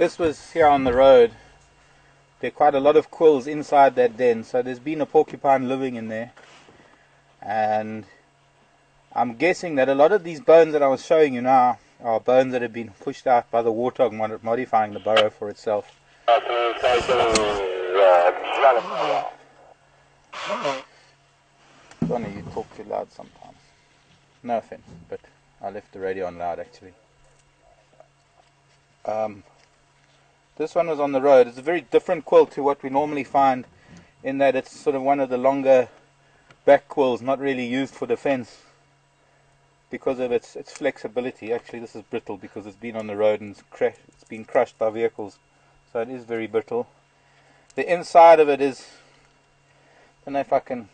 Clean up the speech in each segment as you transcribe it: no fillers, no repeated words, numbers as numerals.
This was here on the road. There are quite a lot of quills inside that den, so there's been a porcupine living in there. And I'm guessing that a lot of these bones that I was showing you now are bones that have been pushed out by the warthog modifying the burrow for itself. Donna, you talk too loud sometimes. No offense, but I left the radio on loud actually. This one was on the road. It's a very different quill to what we normally find, in that it's sort of one of the longer back quills, not really used for defense because of its flexibility. Actually, this is brittle because it's been on the road and it's been crushed by vehicles, so it is very brittle. The inside of it is, I don't know if I can,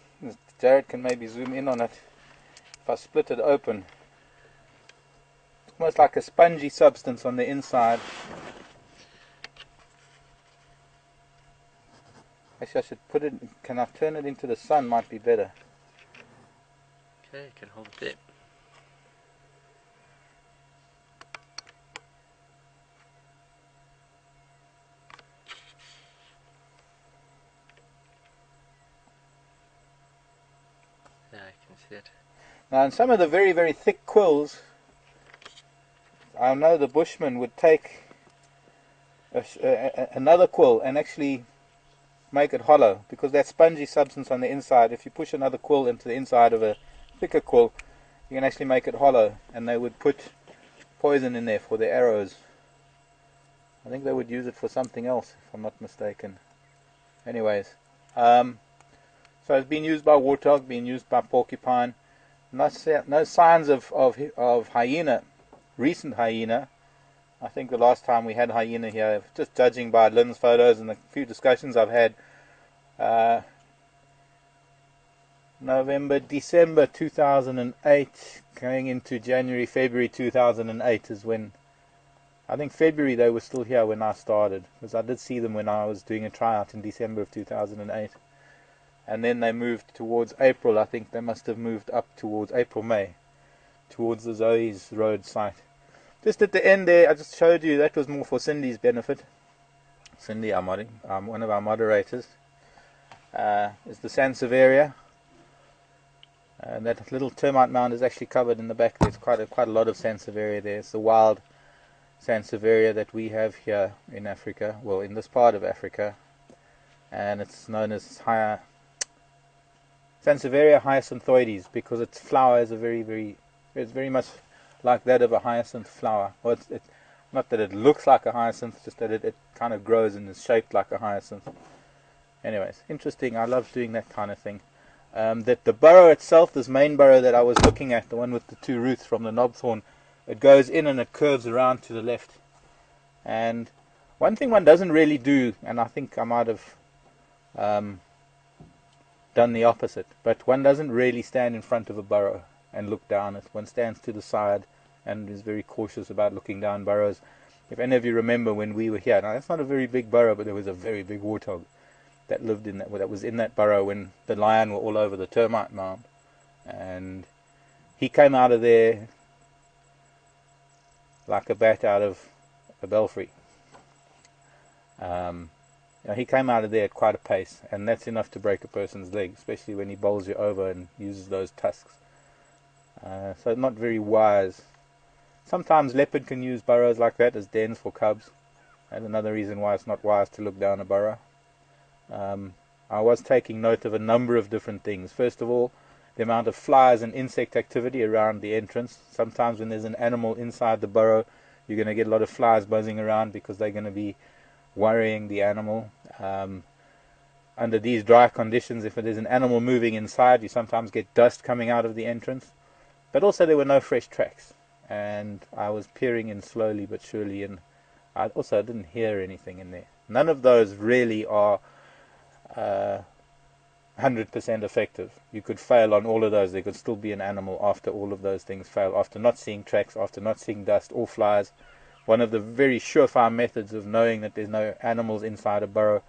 Jared can maybe zoom in on it. If I split it open, it's almost like a spongy substance on the inside. Actually, I should put it, can I turn it into the sun? Might be better. Okay, you can hold it there. Yeah, I can see it. Now, in some of the very, very thick quills, I know the Bushmen would take another quill and actually make it hollow, because that spongy substance on the inside, if you push another quill into the inside of a thicker quill, you can actually make it hollow, and they would put poison in there for their arrows. I think they would use it for something else, if I'm not mistaken. Anyways, so it's been used by warthog, been used by porcupine. No signs of hyena, recent hyena. I think the last time we had hyena here, just judging by Lynn's photos and the few discussions I've had, November, December 2008, going into January, February 2008 is when, I think February they were still here when I started, because I did see them when I was doing a tryout in December of 2008. And then they moved towards April. I think they must have moved up towards April, May, towards the Zoe's Road site. Just at the end there, I just showed you, that was more for Cindy's benefit. Cindy, one of our moderators, is the Sansevieria. And that little termite mound is actually covered in the back. There's quite a lot of Sansevieria there. It's the wild Sansevieria that we have here in Africa, well, in this part of Africa. And it's known as Sansevieria hyacinthoides, because its flower is it's very much like that of a hyacinth flower. Well, it's not that it looks like a hyacinth, just that it kind of grows and is shaped like a hyacinth. Anyways, interesting. I love doing that kind of thing. That the burrow itself, this main burrow that I was looking at, the one with the two roots from the knobthorn, it goes in and it curves around to the left. And one thing one doesn't really do, and I think I might have done the opposite, but one doesn't really stand in front of a burrow and look down it. One stands to the side and is very cautious about looking down burrows. If any of you remember when we were here, now that's not a very big burrow, but there was a very big warthog that lived in that was in that burrow when the lion were all over the termite mound, and he came out of there like a bat out of a belfry. He came out of there at quite a pace, and that's enough to break a person's leg, especially when he bowls you over and uses those tusks. So not very wise. Sometimes leopard can use burrows like that as dens for cubs. That's another reason why it's not wise to look down a burrow. I was taking note of a number of different things. First of all, the amount of flies and insect activity around the entrance. Sometimes when there's an animal inside the burrow, you're going to get a lot of flies buzzing around because they're going to be worrying the animal. Under these dry conditions, if there's an animal moving inside, you sometimes get dust coming out of the entrance. But also there were no fresh tracks, and I was peering in slowly but surely, and I didn't hear anything in there. None of those really are 100% effective. You could fail on all of those. There could still be an animal after all of those things fail, after not seeing tracks, after not seeing dust or flies. One of the very surefire methods of knowing that there's no animals inside a burrow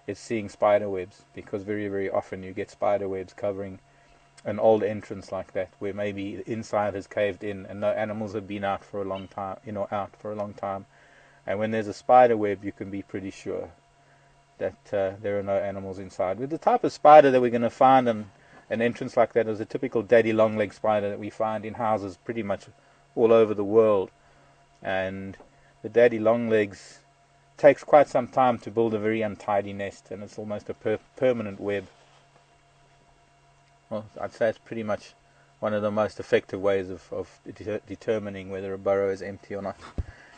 is seeing spider webs, because very, very often you get spider webs covering an old entrance like that, where maybe the inside has caved in and no animals have been out for a long time, And when there's a spider web, you can be pretty sure that there are no animals inside. With the type of spider that we're going to find in an entrance like that is a typical daddy long-leg spider that we find in houses pretty much all over the world. And the daddy longlegs takes quite some time to build a very untidy nest, and it's almost a permanent web. Well, I'd say it's pretty much one of the most effective ways of determining whether a burrow is empty or not.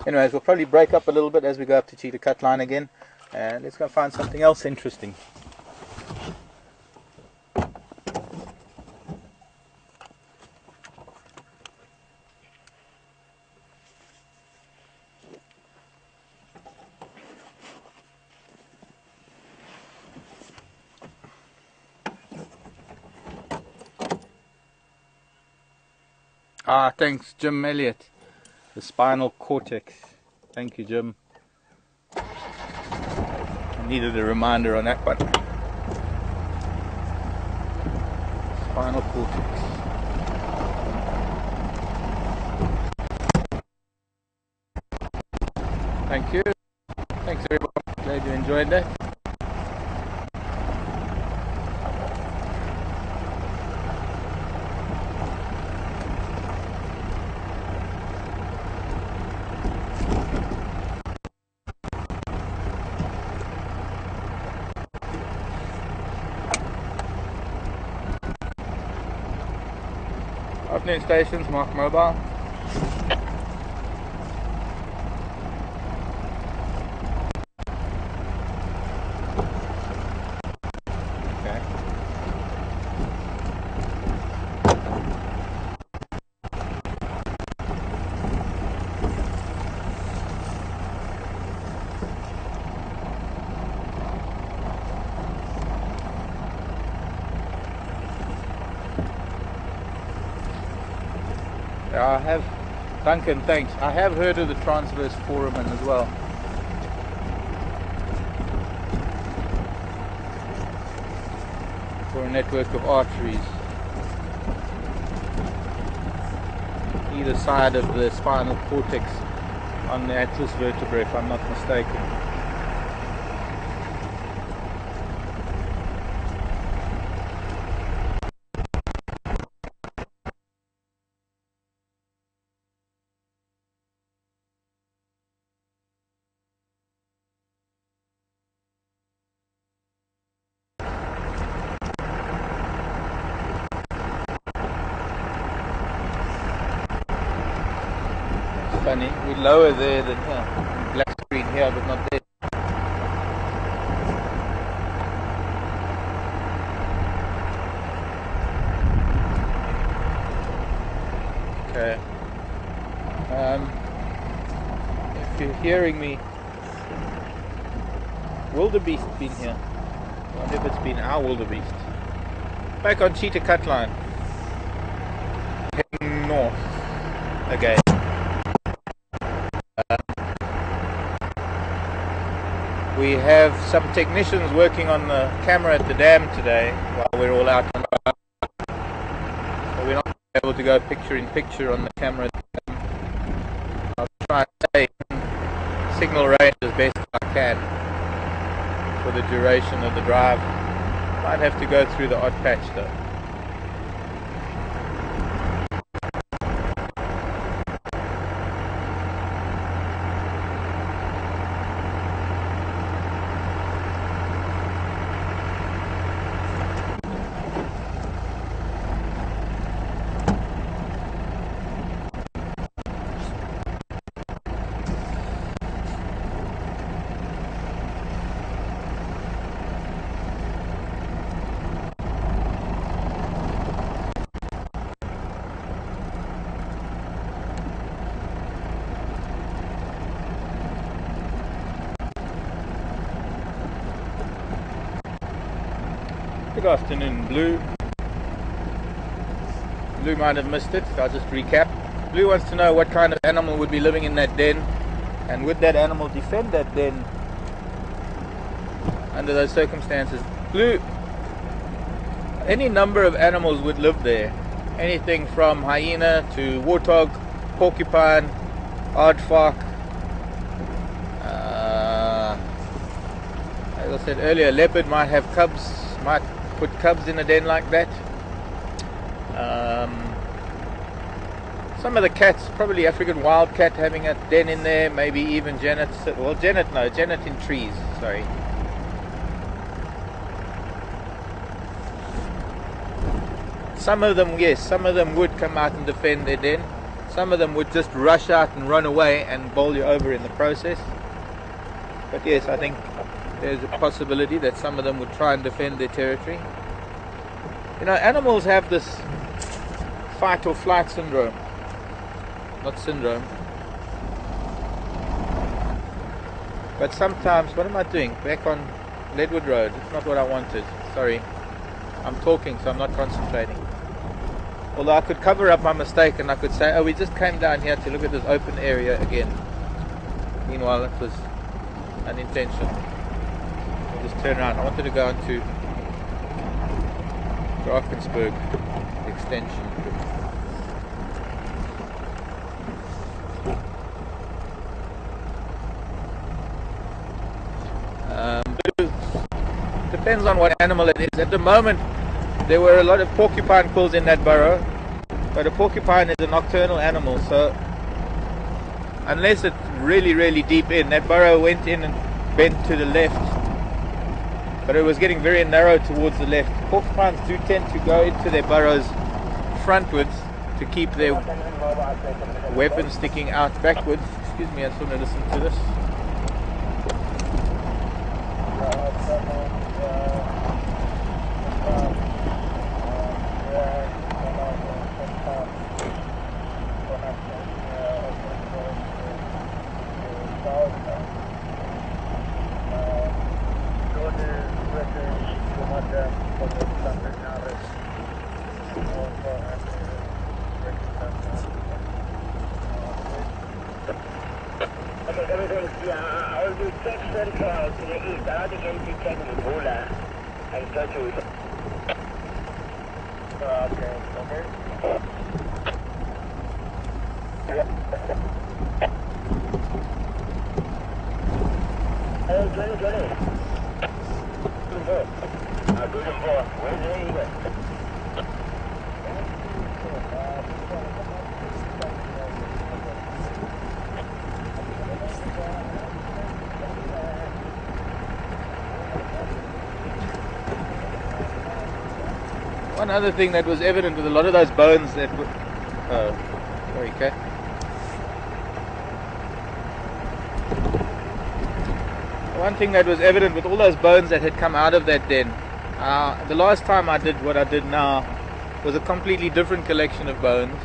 Anyways, we'll probably break up a little bit as we go up to cheetah cut line again, and let's go find something else interesting. Ah, thanks, Jim Elliott. The spinal cortex. Thank you, Jim. I needed a reminder on that one. Spinal cortex. Thank you. Thanks, everyone. Glad you enjoyed that. Afternoon stations, Mark Mobile. Okay. I have, Duncan, thanks. I have heard of the transverse foramen as well. For a network of arteries either side of the spinal cortex on the atlas vertebrae, if I'm not mistaken. Funny, we're lower there than here. Black screen here, but not there. Okay. If you're hearing me, wildebeest been here. I wonder if it's been our wildebeest. Back on cheetah cut line. Heading north again. We have some technicians working on the camera at the dam today while we're all out and about. So we're not able to go picture in picture on the camera. I'll try and stay in signal range as best I can for the duration of the drive. Might have to go through the odd patch though. Good afternoon, Blue. Blue might have missed it, so I'll just recap. Blue wants to know what kind of animal would be living in that den, and would that animal defend that den under those circumstances. Blue, any number of animals would live there. Anything from hyena to warthog, porcupine, aardvark, as I said earlier, leopard might have cubs, might put cubs in a den like that. Some of the cats, probably African wildcat having a den in there, maybe even Janet, well Janet in trees, sorry. Some of them, yes, some of them would come out and defend their den. Some of them would just rush out and run away and bowl you over in the process. But yes, I think there's a possibility that some of them would try and defend their territory. You know, animals have this fight or flight syndrome. Not syndrome. But sometimes, what am I doing? Back on Leadwood Road. It's not what I wanted. Sorry. I'm talking, so I'm not concentrating. Although I could cover up my mistake and I could say, oh, we just came down here to look at this open area again. Meanwhile, it was unintentional. I'll just turn around. I wanted to go into Drakensberg extension. Depends on what animal it is. At the moment, there were a lot of porcupine quills in that burrow, but a porcupine is a nocturnal animal, so unless it's really, really deep in, that burrow went in and bent to the left, but it was getting very narrow towards the left. Porcupines do tend to go into their burrows frontwards to keep their weapons sticking out backwards. Excuse me, I just want to listen to this. One other thing that was evident with a lot of those bones that were... Oh, sorry, cat. One thing that was evident with all those bones that had come out of that den, the last time I did what I did now was a completely different collection of bones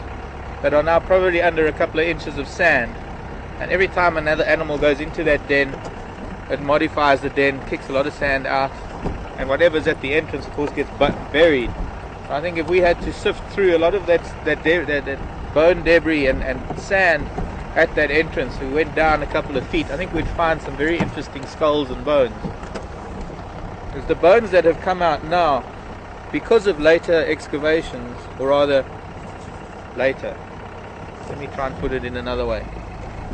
that are now probably under a couple of inches of sand, and every time another animal goes into that den, it modifies the den, kicks a lot of sand out, and whatever's at the entrance of course gets buried. So I think if we had to sift through a lot of that bone debris and sand at that entrance, we went down a couple of feet, I think we'd find some very interesting skulls and bones. Because the bones that have come out now, because of later excavations, or rather later, let me try and put it in another way,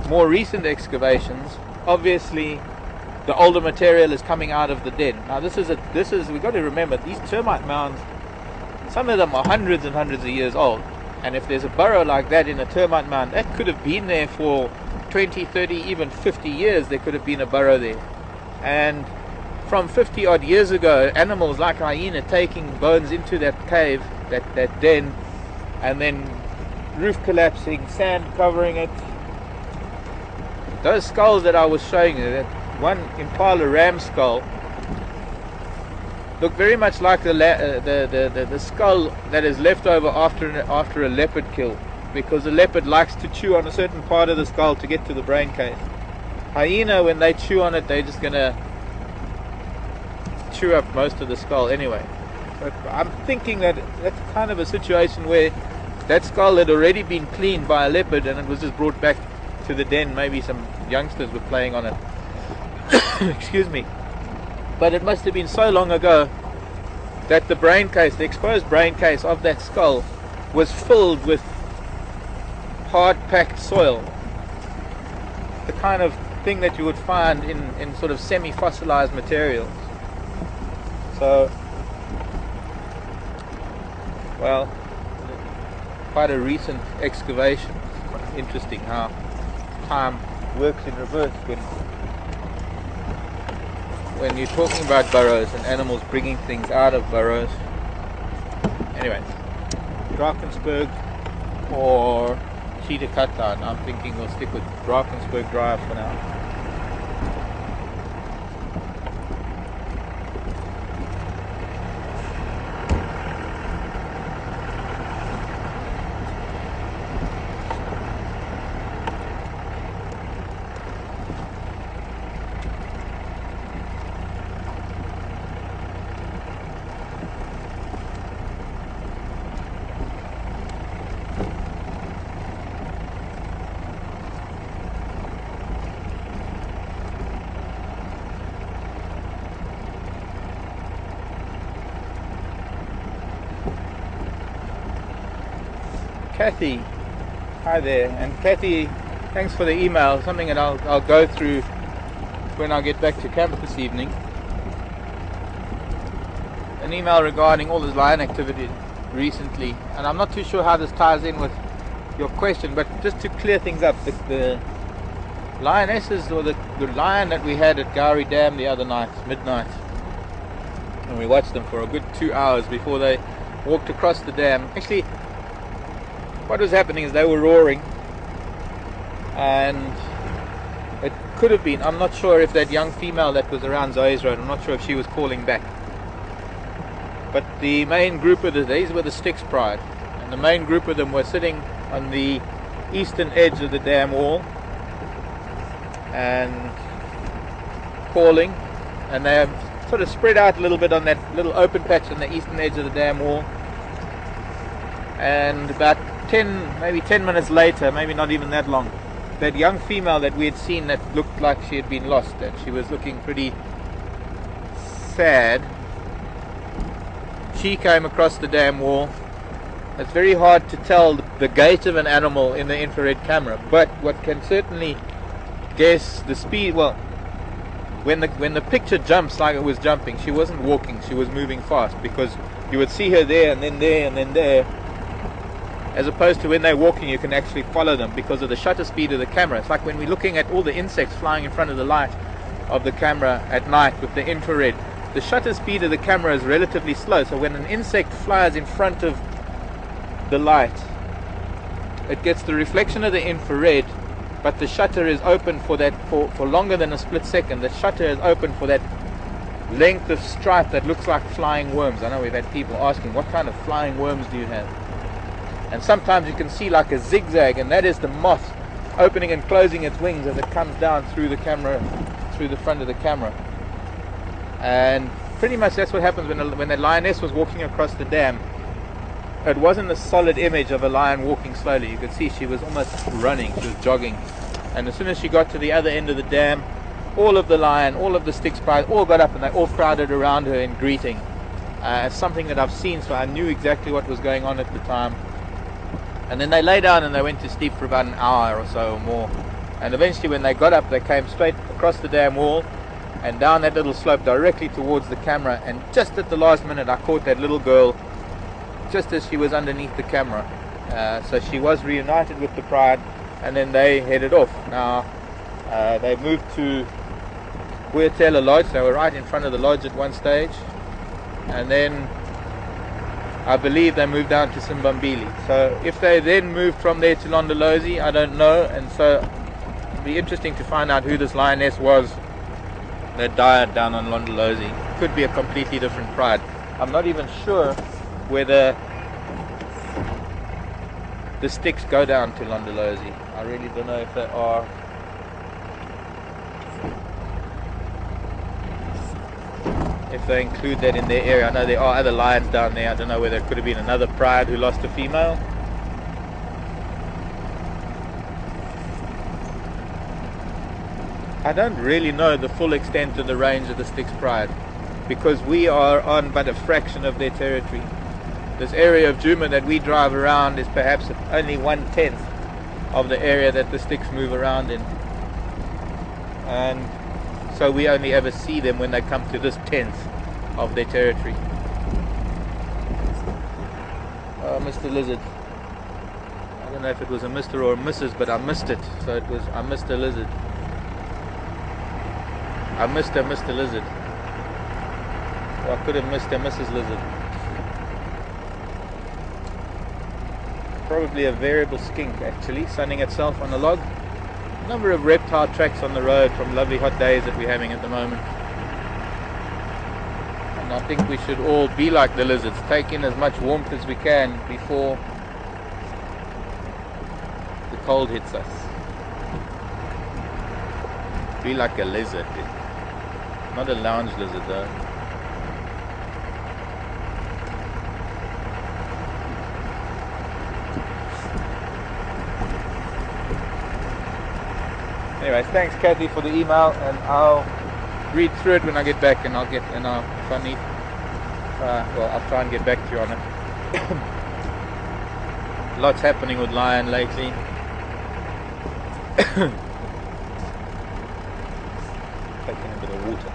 more recent excavations, obviously the older material is coming out of the den. Now this is we've got to remember, these termite mounds, some of them are hundreds and hundreds of years old, and if there's a burrow like that in a termite mound, that could have been there for 20, 30, even 50 years. There could have been a burrow there, and from 50 odd years ago, animals like hyena taking bones into that cave, that den, and then roof collapsing, sand covering it. Those skulls that I was showing you, that one impala ram skull, look very much like the skull that is left over after a leopard kill, because the leopard likes to chew on a certain part of the skull to get to the brain case. Hyena, when they chew on it, they're just gonna chew up most of the skull anyway. But I'm thinking that that's kind of a situation where that skull had already been cleaned by a leopard and it was just brought back to the den. Maybe some youngsters were playing on it. Excuse me. But it must have been so long ago that the brain case, the exposed brain case of that skull, was filled with hard packed soil. The kind of thing that you would find in sort of semi-fossilized materials. So, well, quite a recent excavation. It's interesting how time works in reverse when you're talking about burrows and animals bringing things out of burrows. Anyway, Drakensberg or Cheetah Cutline. I'm thinking we'll stick with Drakensberg Drive for now. Kathy, hi there, and Kathy, thanks for the email. Something that I'll go through when I get back to camp this evening. An email regarding all this lion activity recently, and I'm not too sure how this ties in with your question, but just to clear things up, the lionesses, or the lion that we had at Gowrie Dam the other night, midnight, and we watched them for a good 2 hours before they walked across the dam. Actually, what was happening is they were roaring, and it could have been, I'm not sure if that young female that was around Zoe's Road, I'm not sure if she was calling back. But the main group of these were the Styx Pride, and the main group of them were sitting on the eastern edge of the dam wall and calling, and they sort of spread out a little bit on that little open patch on the eastern edge of the dam wall. And about 10 minutes later, maybe not even that long, that young female that we had seen that looked like she had been lost, and she was looking pretty sad, she came across the dam wall. It's very hard to tell the gait of an animal in the infrared camera, but what can certainly guess the speed, well, when the picture jumps like it was jumping, she wasn't walking, she was moving fast, because you would see her there and then there and then there, as opposed to when they're walking you can actually follow them because of the shutter speed of the camera. It's like when we're looking at all the insects flying in front of the light of the camera at night with the infrared. The shutter speed of the camera is relatively slow, so when an insect flies in front of the light, it gets the reflection of the infrared, but the shutter is open for that for longer than a split second. The shutter is open for that length of stripe that looks like flying worms. I know we've had people asking, what kind of flying worms do you have? And sometimes you can see like a zigzag, and that is the moth opening and closing its wings as it comes down through the camera, through the front of the camera. And pretty much that's what happens when the lioness was walking across the dam. It wasn't a solid image of a lion walking slowly. You could see she was almost running, she was jogging. And as soon as she got to the other end of the dam, all of the lion, all of the Styx Pride, all got up and they all crowded around her in greeting. It's something that I've seen, so I knew exactly what was going on at the time. And then they lay down and they went to sleep for about an hour or so or more. And eventually when they got up, they came straight across the dam wall and down that little slope directly towards the camera. And just at the last minute I caught that little girl just as she was underneath the camera. So she was reunited with the pride, and then they headed off. Now they moved to Guatela Lodge. They were right in front of the lodge at one stage, and then I believe they moved down to Simbambili. So if they then moved from there to Londolozi, I don't know. And so it'd be interesting to find out who this lioness was that died down on Londolozi. Could be a completely different pride. I'm not even sure whether the Styx go down to Londolozi. I really don't know if they are. If they include that in their area. I know there are other lions down there. I don't know whether it could have been another pride who lost a female. I don't really know the full extent of the range of the Styx Pride, because we are on but a fraction of their territory. This area of Djuma that we drive around is perhaps only 1/10 of the area that the Styx move around in. and so we only ever see them when they come to this tenth of their territory. Oh, Mr. Lizard. I don't know if it was a Mr. or a Mrs., but I missed it. So it was, I missed a lizard. I missed a Mr. Lizard. Or I could have missed a Mrs. Lizard. Probably a variable skink actually, sunning itself on a log. A number of reptile tracks on the road from lovely hot days that we're having at the moment. And I think we should all be like the lizards, take in as much warmth as we can before the cold hits us. Be like a lizard. Not a lounge lizard though. Anyways, thanks Kathy for the email, and I'll read through it when I get back, and I'll get if I need. Well, I'll try and get back to you on it. Lots happening with lion lately. Taking a bit of water.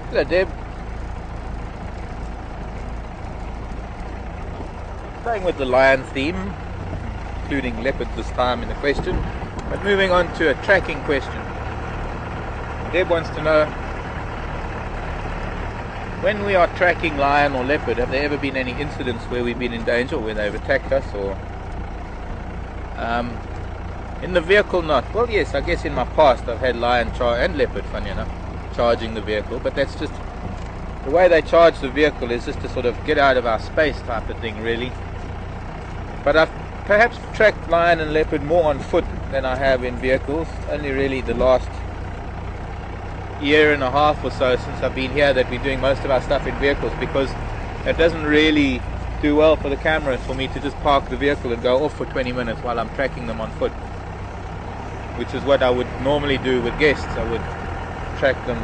Hello, Deb. Staying with the lion theme, including leopards this time in the question, but moving on to a tracking question. Deb wants to know, when we are tracking lion or leopard, have there ever been any incidents where we've been in danger, or where they've attacked us, or in the vehicle not? Well, yes, I guess in my past I've had lion and leopard, funny enough, charging the vehicle, but that's just the way they charge the vehicle, is just to sort of get out of our space type of thing, really. But I've perhaps tracked lion and leopard more on foot than I have in vehicles. Only really the last year and a half or so since I've been here that we're doing most of our stuff in vehicles, because it doesn't really do well for the camera for me to just park the vehicle and go off for 20 minutes while I'm tracking them on foot, which is what I would normally do with guests. I would track them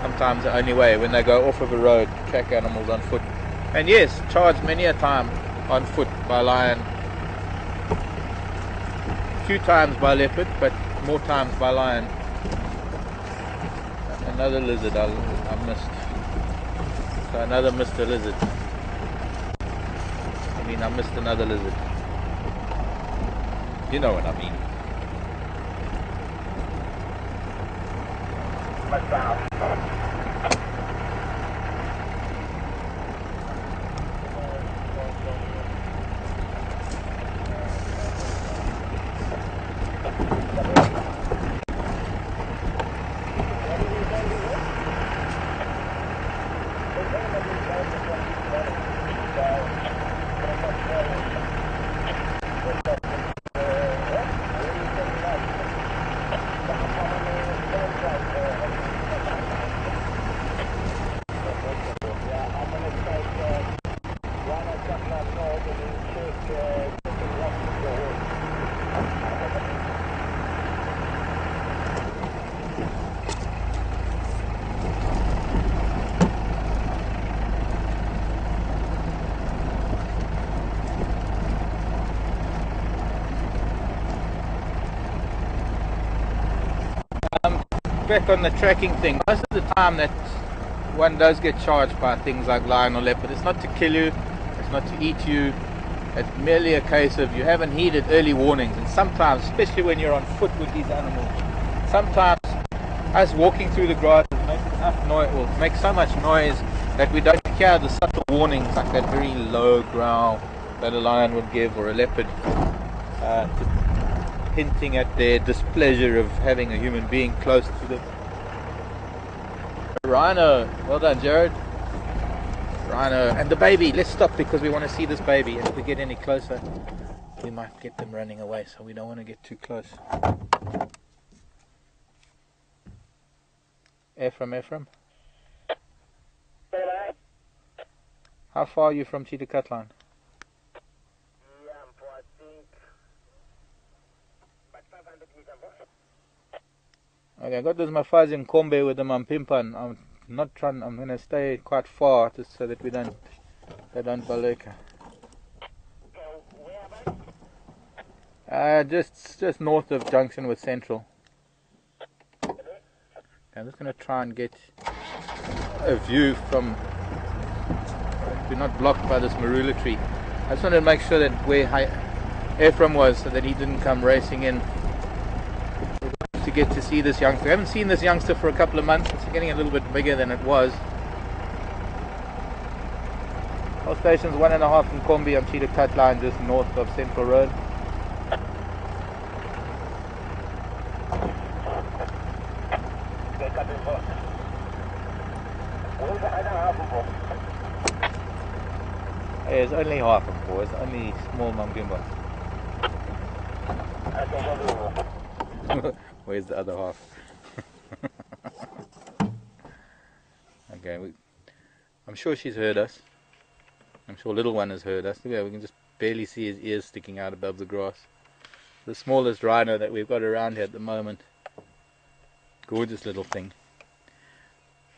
sometimes the only way, when they go off of a road, track animals on foot. And yes, charged many a time on foot by lion, a few times by leopard, but more times by lion. Another lizard I missed. So another Mr. Lizard. I mean, I missed another lizard. You know what I mean. Back on the tracking thing, most of the time that one does get charged by things like lion or leopard, it's not to kill you, it's not to eat you, it's merely a case of you haven't heeded early warnings. And sometimes, especially when you're on foot with these animals, sometimes us walking through the grass makes enough noise, will make so much noise that we don't hear the subtle warnings, like that very low growl that a lion would give, or a leopard, hinting at their displeasure of having a human being close to them. Rhino, well done Jared. Rhino and the baby. Let's stop because we want to see this baby, and if we get any closer we might get them running away, so we don't want to get too close. Ephraim. How far are you from Cheetah Cut Line? Okay, I got this mafazi and kombe with the mampimpan. I'm gonna stay quite far just so that they don't baleka. Just north of junction with Central. I'm just gonna try and get a view from. We're not blocked by this marula tree. I just wanted to make sure that where Ephraim was, so that he didn't come racing in. To get to see this youngster. I haven't seen this youngster for a couple of months. It's getting a little bit bigger than it was. Our station's 1.5 from Kombi. I'm Cheetah Cut Line just north of Central Road. Hey, it's only half of four. It's only small Mangimba. Where's the other half? Okay, I'm sure she's heard us. I'm sure little one has heard us. Yeah, we can just barely see his ears sticking out above the grass. The smallest rhino that we've got around here at the moment. Gorgeous little thing.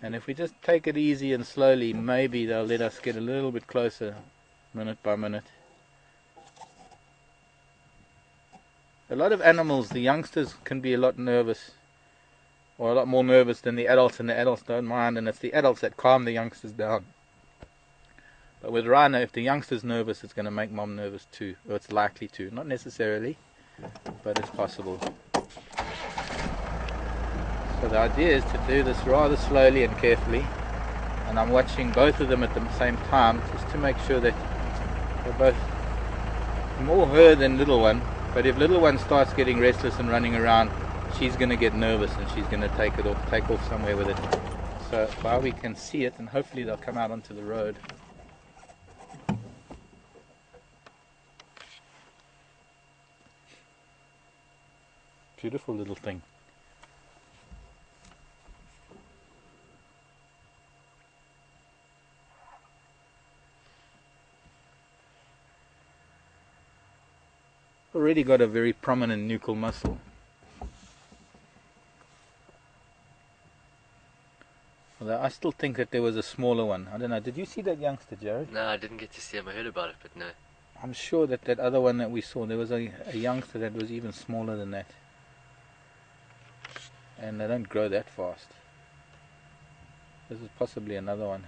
And if we just take it easy and slowly, maybe they'll let us get a little bit closer, minute by minute. A lot of animals, the youngsters can be a lot nervous, or a lot more nervous than the adults, and the adults don't mind, and it's the adults that calm the youngsters down. But with rhino, if the youngster's nervous, it's going to make mom nervous too, or it's likely to. Not necessarily, but it's possible. So the idea is to do this rather slowly and carefully, and I'm watching both of them at the same time, just to make sure that they're both more her than little one. But if little one starts getting restless and running around, she's going to get nervous and she's going to take off somewhere with it. So while we can see it, and hopefully they'll come out onto the road. Beautiful little thing. Already got a very prominent nuchal muscle. Although I still think that there was a smaller one. I don't know. Did you see that youngster, Jared? No, I didn't get to see him. I heard about it, but no. I'm sure that that other one that we saw, there was a youngster that was even smaller than that. And they don't grow that fast. This is possibly another one.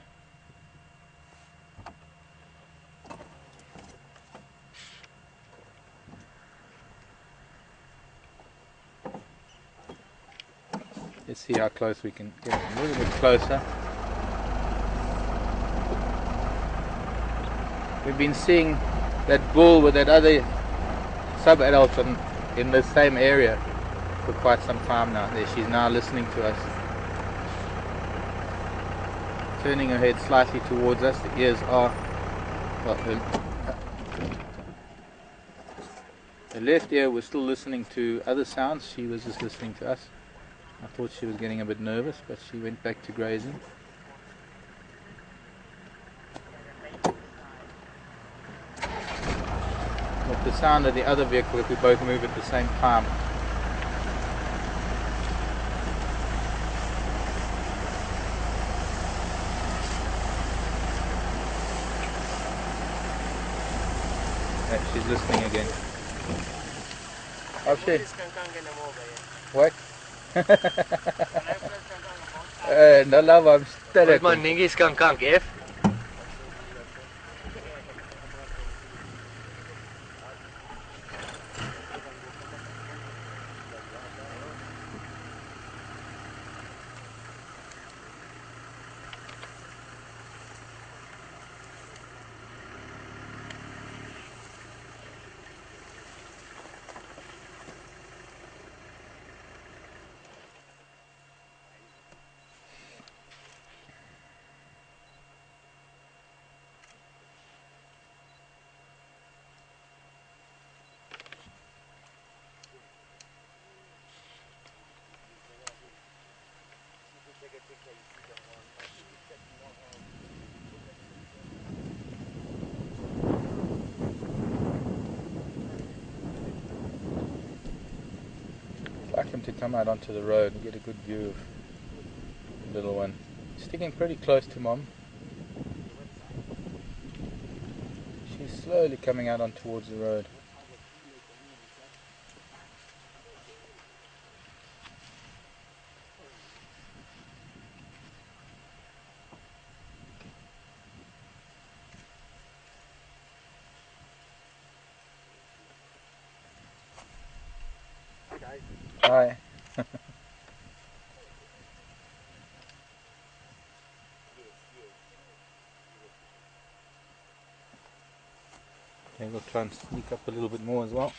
Let's see how close we can get a little bit closer. We've been seeing that bull with that other sub-adult in the same area for quite some time now. There, she's now listening to us. Turning her head slightly towards us. The ears are, well, the left ear was still listening to other sounds. She was just listening to us. I thought she was getting a bit nervous, but she went back to grazing. With the sound of the other vehicle, if we both move at the same time. Yeah, she's listening again. Okay. What? Nalawa, I'm still Where's my Ningis kank, F? like him to come out onto the road and get a good view of the little one. Sticking pretty close to Mom. She's slowly coming out on towards the road. Hi. Okay, we'll try and sneak up a little bit more as well.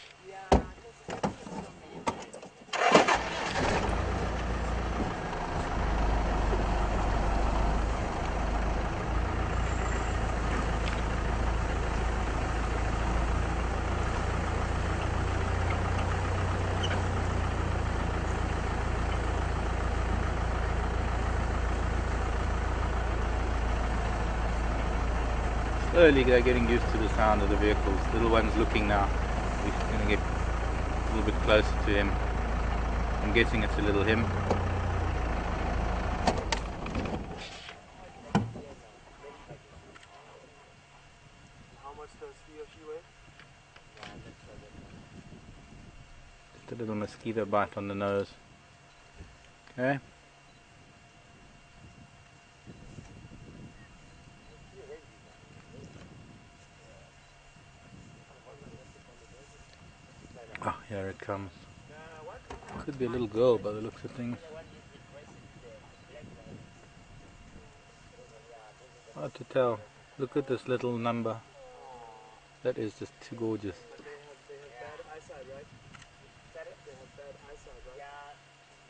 Slowly they're getting used to the sound of the vehicles. Little one's looking now. We're going to get a little bit closer to him. I'm guessing it's a little him. How much does he or she weigh? Just a little mosquito bite on the nose. Okay. Oh, here it comes. Could be a little girl by the looks of things. Hard to tell. Look at this little number. That is just too gorgeous. But they have bad eyesight, right? They have bad eyesight,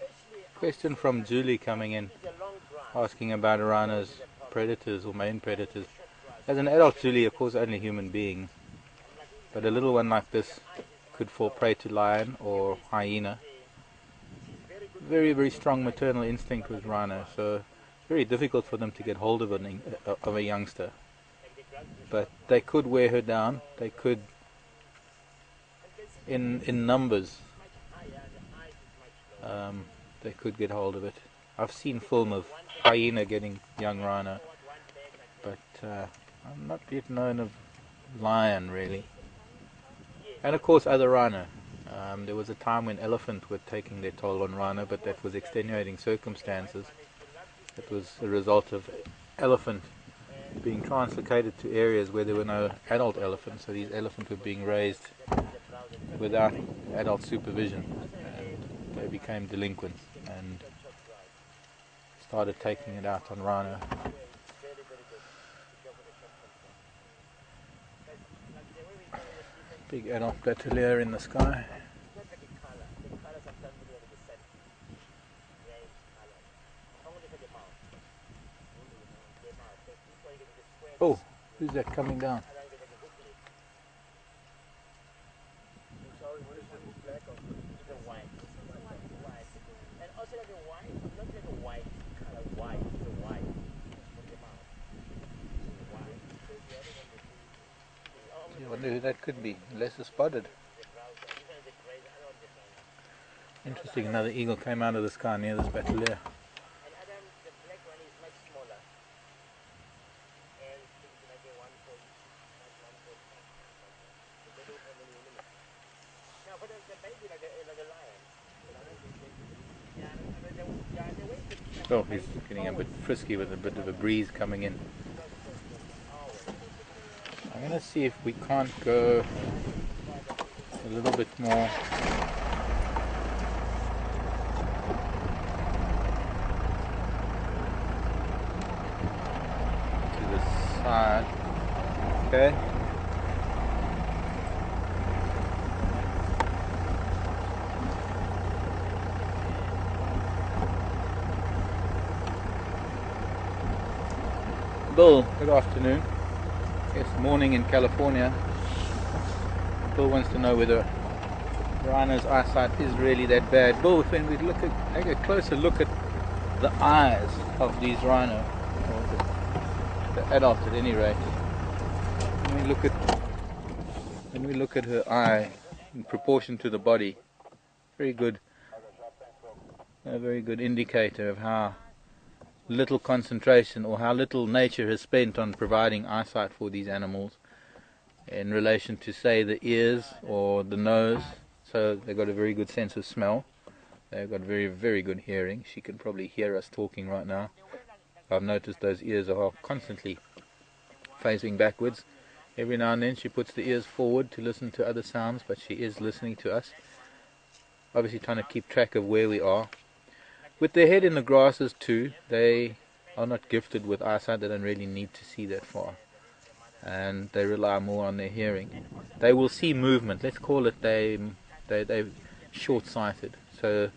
right? Question from Julie coming in, asking about rhinos, predators or main predators. As an adult, Julie, of course, only human beings. But a little one like this could fall prey to lion or hyena. Very, very strong maternal instinct with rhino, so it's very difficult for them to get hold of a youngster. But they could wear her down. They could, in numbers, they could get hold of it. I've seen film of hyena getting young rhino, but I'm not yet known of lion really. And of course other rhino. There was a time when elephant were taking their toll on rhino, but that was extenuating circumstances. It was a result of elephant being translocated to areas where there were no adult elephants, so these elephants were being raised without adult supervision, and they became delinquents and started taking it out on rhino. Big adult gratileer in the sky. Oh, who's that coming down? I wonder who that could be. Lesser spotted. Interesting, another eagle came out of the sky near this batelier. Oh, he's getting a bit frisky with a bit of a breeze coming in. I'm going to see if we can't go a little bit more to the side. Okay. Bill, good afternoon. Yes, morning in California. Bill wants to know whether rhino's eyesight is really that bad. Bill, when we take a closer look at the eyes of these rhino, or the adult at any rate, when we look at her eye in proportion to the body, very good a very good indicator of how little concentration or how little nature has spent on providing eyesight for these animals in relation to, say, the ears or the nose. So they've got a very good sense of smell. They've got very, very good hearing. She can probably hear us talking right now. I've noticed those ears are constantly facing backwards. Every now and then she puts the ears forward to listen to other sounds, but she is listening to us. Obviously trying to keep track of where we are. With their head in the grasses too, they are not gifted with eyesight. They don't really need to see that far, and they rely more on their hearing. They will see movement. Let's call it they're short-sighted. So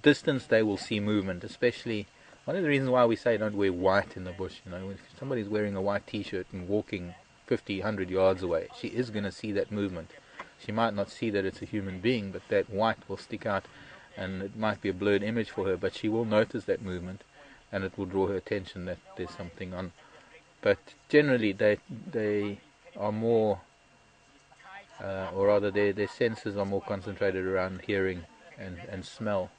distance they will see movement. Especially one of the reasons why we say don't wear white in the bush. You know, if somebody's wearing a white T-shirt and walking 50, 100 yards away, she is going to see that movement. She might not see that it's a human being, but that white will stick out, and it might be a blurred image for her, but she will notice that movement, and it will draw her attention that there's something on. But generally they are more, or rather their senses are more concentrated around hearing and smell.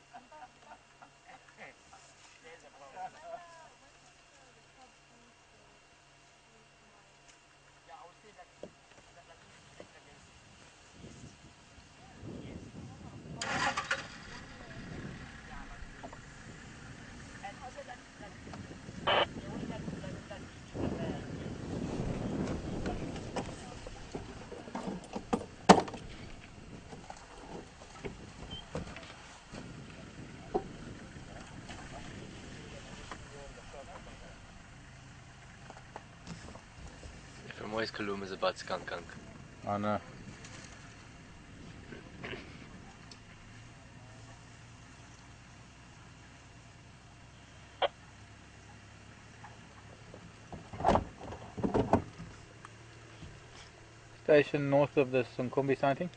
From West Kalum is about skunk. I know. Station north of the Sunkumbi sighting.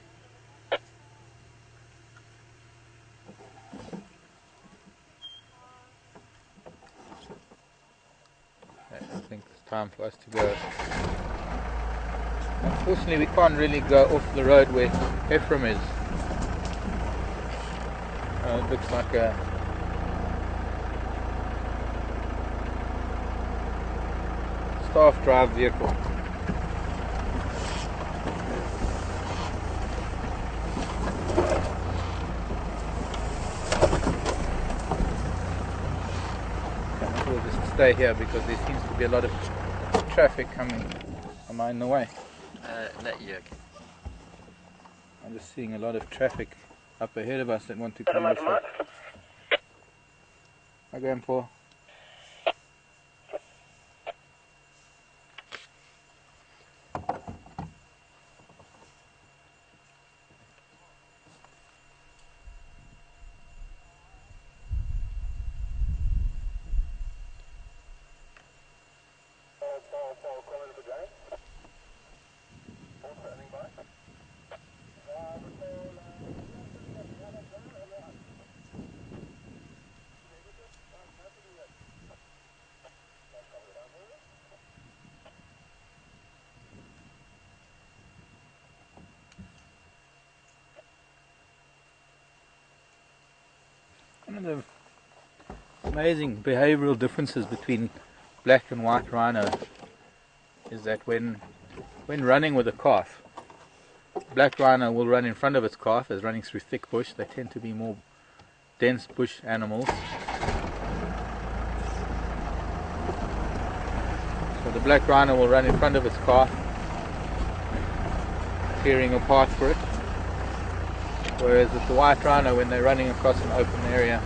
I think it's time for us to go. Unfortunately we can't really go off the road where Ephraim is. It looks like a staff drive vehicle. We'll just stay here because there seems to be a lot of traffic coming. Am I in the way? Not yet. I'm just seeing a lot of traffic up ahead of us that want to come this way. Hi Grandpa. One of the amazing behavioral differences between black and white rhino is that when running with a calf, black rhino will run in front of its calf as running through thick bush. They tend to be more dense bush animals. So the black rhino will run in front of its calf, clearing a path for it. Whereas with the white rhino, when they're running across an open area,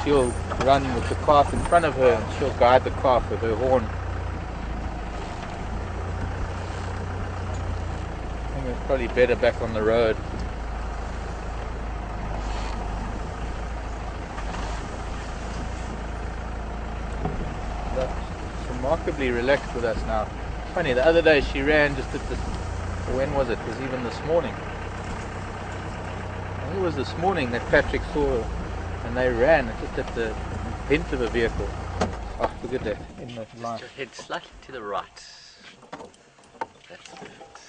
she'll run with the calf in front of her and she'll guide the calf with her horn. I think it's probably better back on the road. But she's remarkably relaxed with us now. Funny, the other day she ran just at the, when was it? It was even this morning. It was this morning that Patrick saw her and they ran just at the hint of a vehicle. Oh, look at that, in the line. Just your head slightly to the right. That's perfect.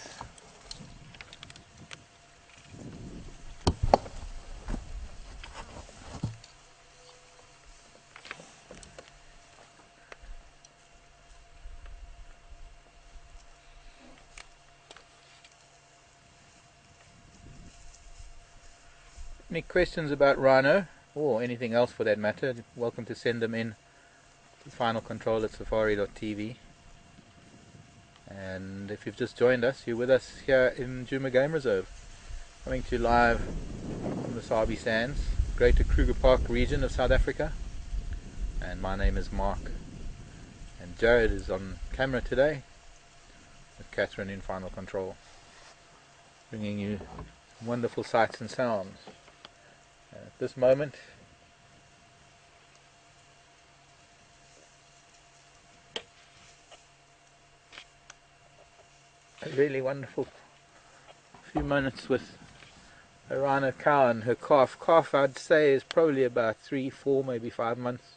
Any questions about Rhino, or anything else for that matter, welcome to send them in to finalcontrol@safari.tv. And if you've just joined us, you're with us here in Djuma Game Reserve, coming to you live from the Sabi Sands, Greater Kruger Park region of South Africa. And my name is Mark, and Jared is on camera today with Catherine in Final Control, bringing you wonderful sights and sounds. And at this moment, a really wonderful few minutes with a rhino cow and her calf. Calf, I'd say, is probably about 3, 4, maybe 5 months.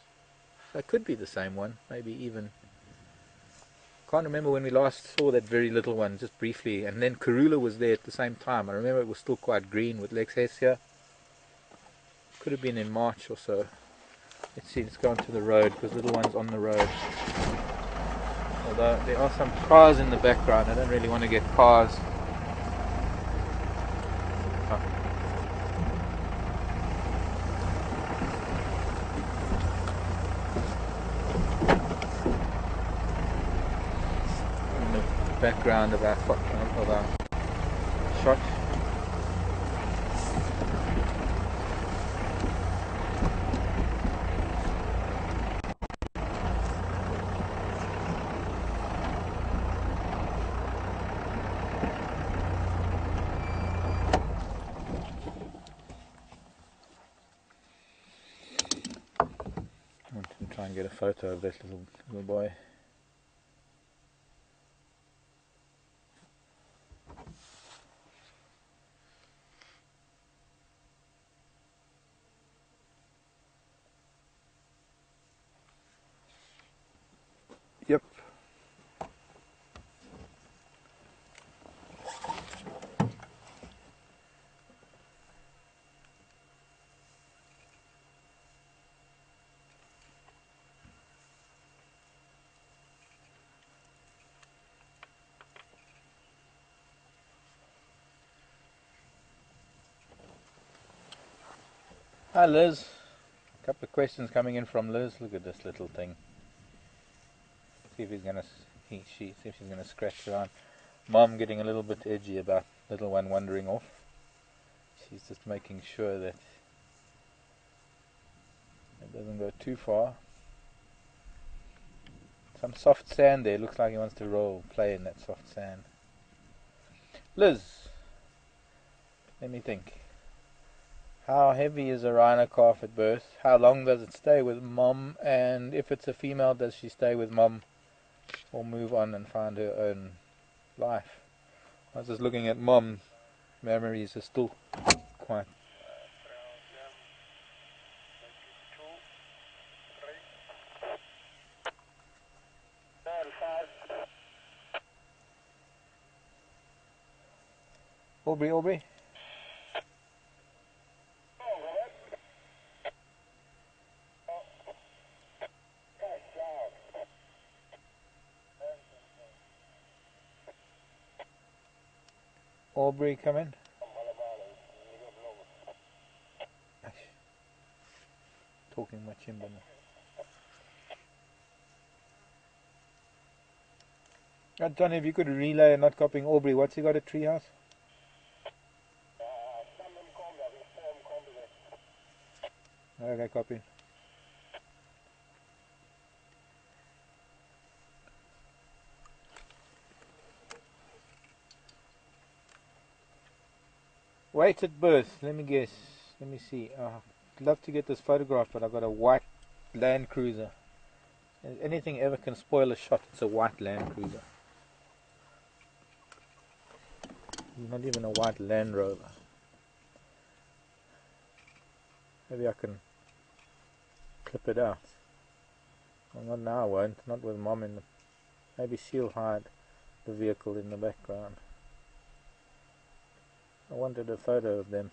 That could be the same one, maybe even. Can't remember when we last saw that very little one, just briefly. And then Karula was there at the same time. I remember it was still quite green with legs here. Could have been in March or so. Let's see, let's go onto the road because little one's on the road. Although there are some cars in the background, I don't really want to get cars. Oh. In the background of our shot. Try and get a photo of this little boy. Yep. Hi Liz, a couple of questions coming in from Liz. Look at this little thing. See if he's gonna, see if she's gonna scratch around. Mom getting a little bit edgy about little one wandering off. She's just making sure that it doesn't go too far. Some soft sand there. Looks like he wants to play in that soft sand. Liz, let me think. How heavy is a rhino calf at birth? How long does it stay with mom? And if it's a female, does she stay with mom or move on and find her own life? I was just looking at mom. Memories are still quite. Aubrey. Aubrey, come in. Talking much in Johnny, if you could relay and not copying Aubrey, what's he got at Treehouse? Okay, copy. Weight at birth, let me guess. Let me see. I'd love to get this photograph, but I've got a white Land Cruiser. If anything ever can spoil a shot, it's a white Land Cruiser. Not even a white Land Rover. Maybe I can clip it out. Well, not now, I won't. Not with mom in the... Maybe she'll hide the vehicle in the background. I wanted a photo of them.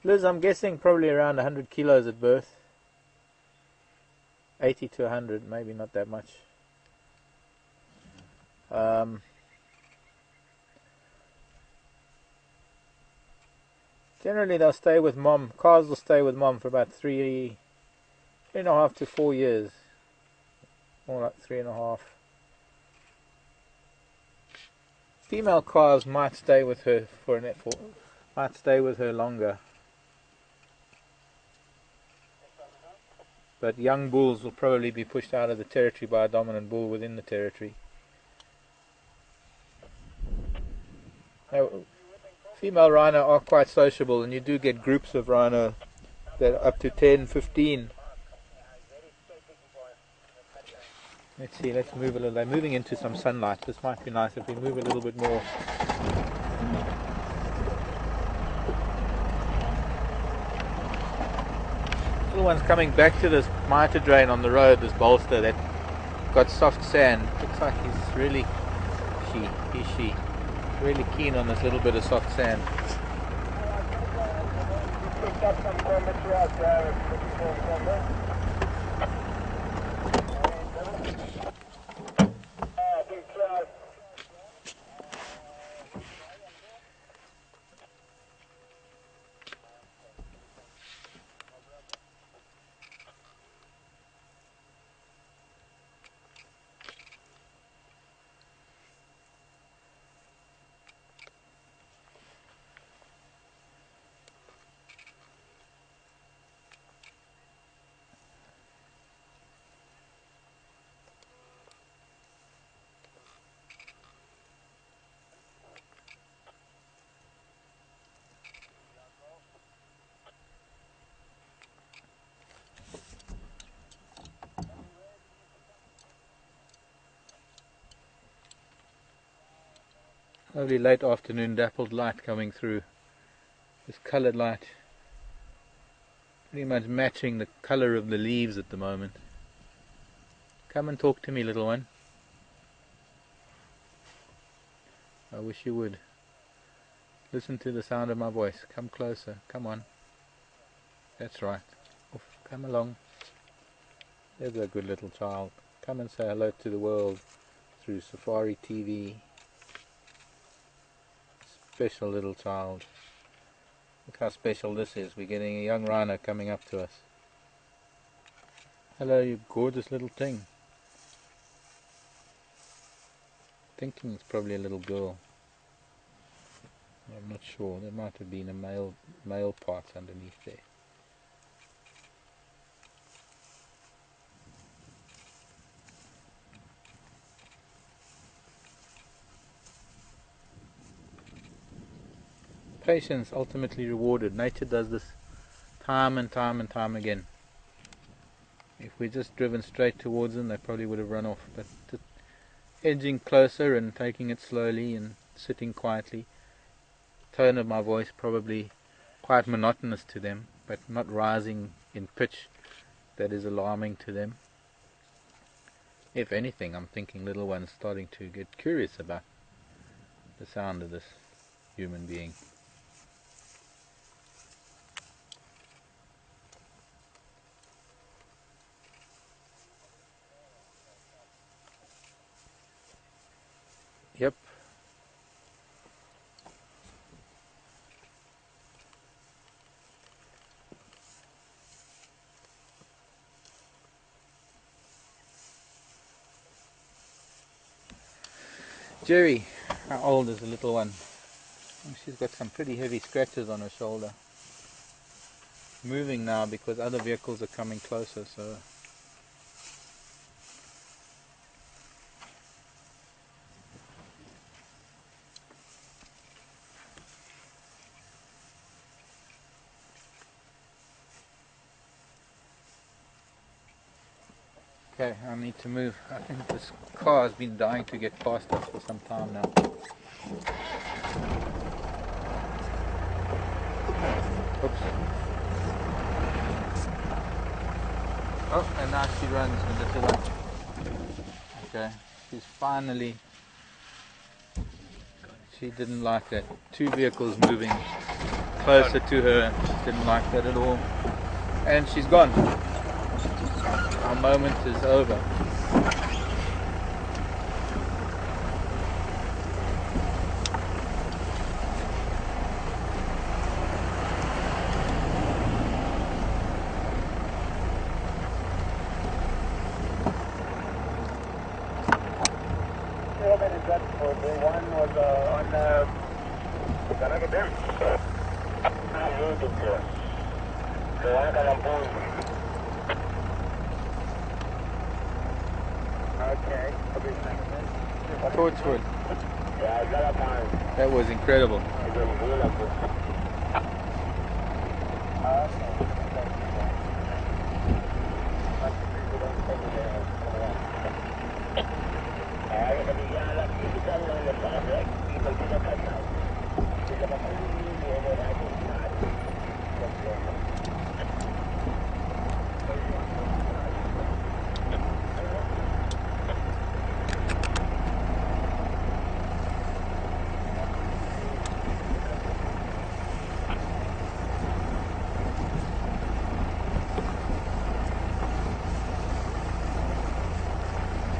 Liz, I'm guessing probably around 100 kilos at birth. 80 to 100, maybe not that much. Generally they'll stay with mom. Calves will stay with mom for about 3.5 to 4 years. More like 3.5. Female calves might stay with her might stay with her longer. But young bulls will probably be pushed out of the territory by a dominant bull within the territory. Now, female rhino are quite sociable, and you do get groups of rhino that are up to 10, 15. Let's see, let's move a little. They're moving into some sunlight. This might be nice if we move a little bit more. Little one's coming back to this mitre drain on the road, this bolster that got soft sand. Looks like he's really, she, really keen on this little bit of soft sand. Lovely late afternoon dappled light coming through. This coloured light pretty much matching the colour of the leaves at the moment. Come and talk to me, little one. I wish you would. Listen to the sound of my voice. Come closer. Come on. That's right. Oof, come along. There's a good little child. Come and say hello to the world through Safari TV. Special little child. Look how special this is. We're getting a young rhino coming up to us. Hello, you gorgeous little thing. Thinking it's probably a little girl. I'm not sure. There might have been a male part underneath there. Patience ultimately rewarded. Nature does this time and time and time again. If we'd just driven straight towards them, they probably would have run off. But edging closer and taking it slowly and sitting quietly. Tone of my voice probably quite monotonous to them, but not rising in pitch that is alarming to them. If anything, I'm thinking little one's starting to get curious about the sound of this human being. Yep. Jerry, how old is the little one? Oh, she's got some pretty heavy scratches on her shoulder. Moving now because other vehicles are coming closer, so okay, I need to move. I think this car has been dying to get past us for some time now. Oops. Oh, and now she runs, the little one. Okay, she's finally... She didn't like that. Two vehicles moving closer to her. She didn't like that at all. And she's gone. Our moment is over. many trucks for the one was on Garaga Dam. Okay. Torchwood. That was incredible.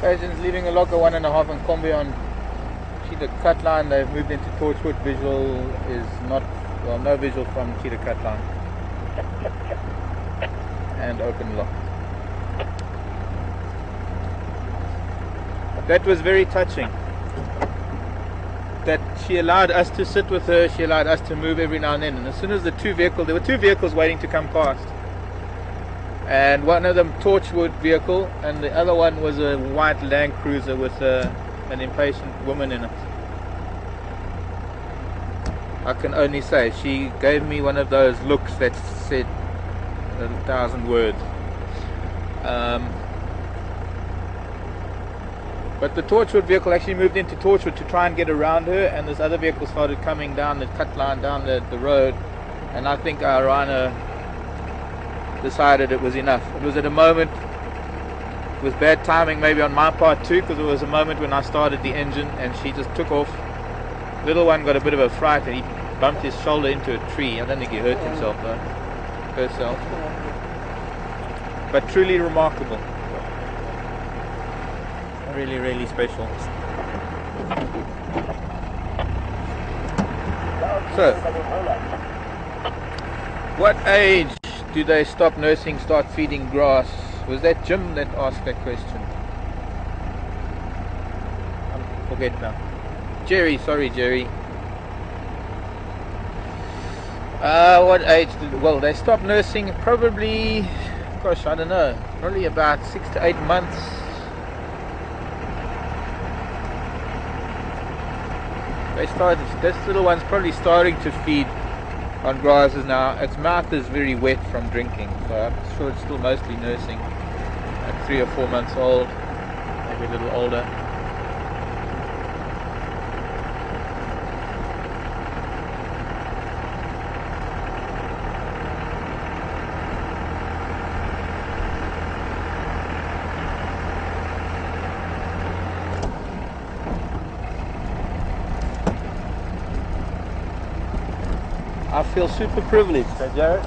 Agents leaving a locker 1.5 on Combi on Cheetah Cut Line. They've moved into Torchwood. Visual is not, well, no visual from Cheetah Cut Line. And open lock. That was very touching. That she allowed us to sit with her, she allowed us to move every now and then. And as soon as there were two vehicles waiting to come past. And one of them Torchwood vehicle, and the other one was a white Land Cruiser with an impatient woman in it. I can only say she gave me one of those looks that said 1,000 words. But the Torchwood vehicle actually moved into Torchwood to try and get around her, and this other vehicle started coming down the cut line, down the road, and I think our Rhino decided it was enough. It was at a moment, it was bad timing maybe on my part too, because it was a moment when I started the engine and she just took off. Little one got a bit of a fright and he bumped his shoulder into a tree. I don't think he hurt himself though, herself. But truly remarkable. Really, really special. So, what age do they stop nursing, start feeding grass? Was that Jim that asked that question? I forget now. Jerry, sorry Jerry. What age well, they stop nursing probably, gosh, I don't know, probably about 6 to 8 months. This little one's probably starting to feed on grasses now. Its mouth is very wet from drinking, so I'm sure it's still mostly nursing. At 3 or 4 months old, maybe a little older. I feel super privileged, Jared.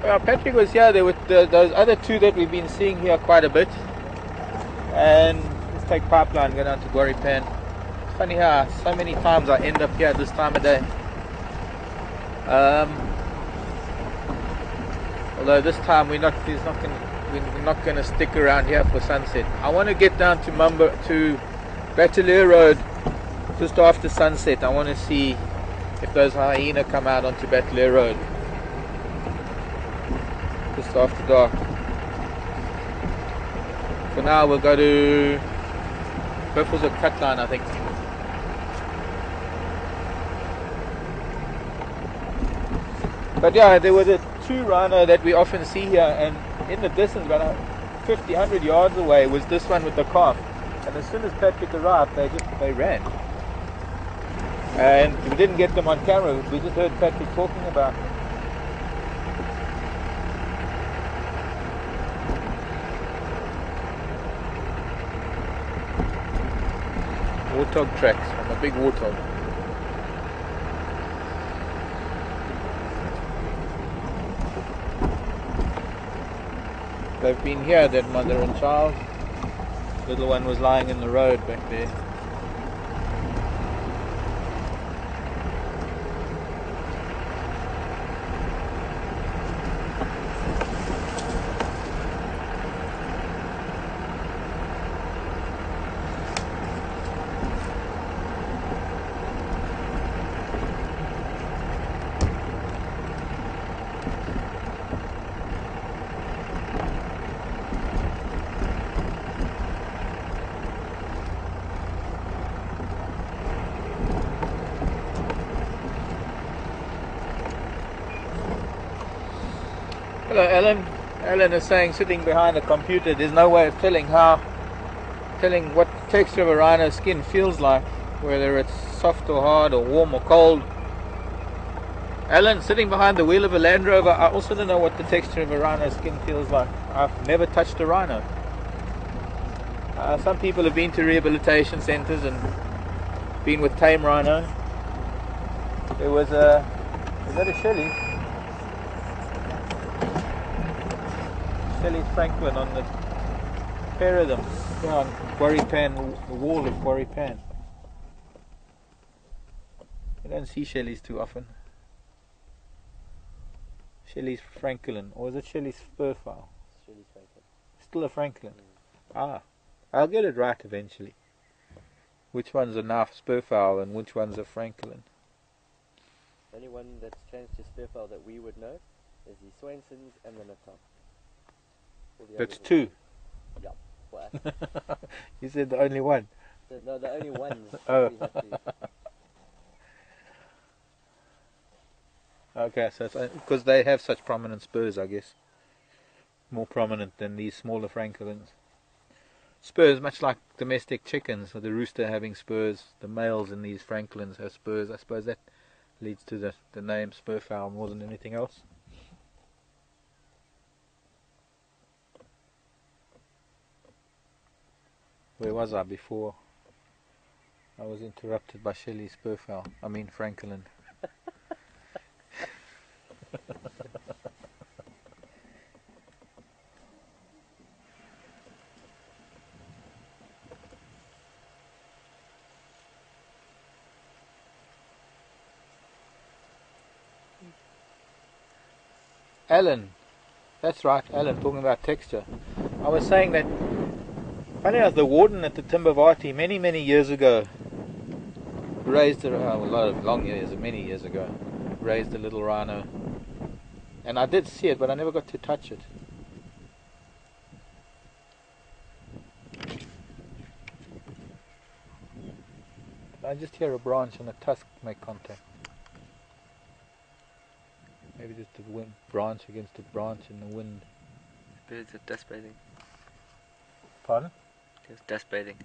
Well, Patrick was here. There were those other two that we've been seeing here quite a bit. And let's take Pipeline, go down to Guaripan. It's funny how so many times I end up here at this time of day. Although this time we're not going to stick around here for sunset. I want to get down to Battalier Road just after sunset. I want to see if those hyena come out onto Battalier Road just after dark. For now we'll go to Buffalo's Cut Line, I think. But yeah, there were the two rhino that we often see here, and in the distance, about 50, 100 yards away, was this one with the calf. And as soon as Patrick arrived, they ran. And we didn't get them on camera. We just heard Patrick talking about them. Warthog tracks. I'm a big warthog. They've been here, that mother and child. Little one was lying in the road back there. Hello, Alan. Alan is saying, sitting behind a computer, there's no way of telling what the texture of a rhino's skin feels like, whether it's soft or hard or warm or cold. Alan, sitting behind the wheel of a Land Rover, I also don't know what the texture of a rhino's skin feels like. I've never touched a rhino. Some people have been to rehabilitation centres and been with tame rhino. There was a... is that a Shelley's? Shelley's Franklin on the pair of them. Yeah, on Quarry Pan, the wall of Quarry Pan. You don't see Shelley's too often. Shelley's Franklin, or is it Shelley's Spurfowl? Shelley's Franklin. Still a Franklin. Ah, I'll get it right eventually. Which one's a Knife Spurfowl and which one's a Franklin? The only one that's changed to Spurfowl that we would know is the Swainson's and the Natal. That's two. Yeah, for us. You said the only one. No, the only ones. Oh. We have to. Okay, so because they have such prominent spurs, I guess. More prominent than these smaller Franklins. Spurs, much like domestic chickens, with the rooster having spurs, the males in these Franklins have spurs. I suppose that leads to the name Spurfowl more than anything else. Where was I before? I was interrupted by Shelley's Spurfowl. I mean Franklin. Alan, that's right, Alan, talking about texture. I was saying that, funny enough, the warden at the Timbavati many years ago raised many years ago, raised a little rhino. And I did see it, but I never got to touch it. I just hear a branch and a tusk make contact. Maybe just the wind, branch against a branch in the wind. Birds are dust bathing. Pardon? Just dust bathing.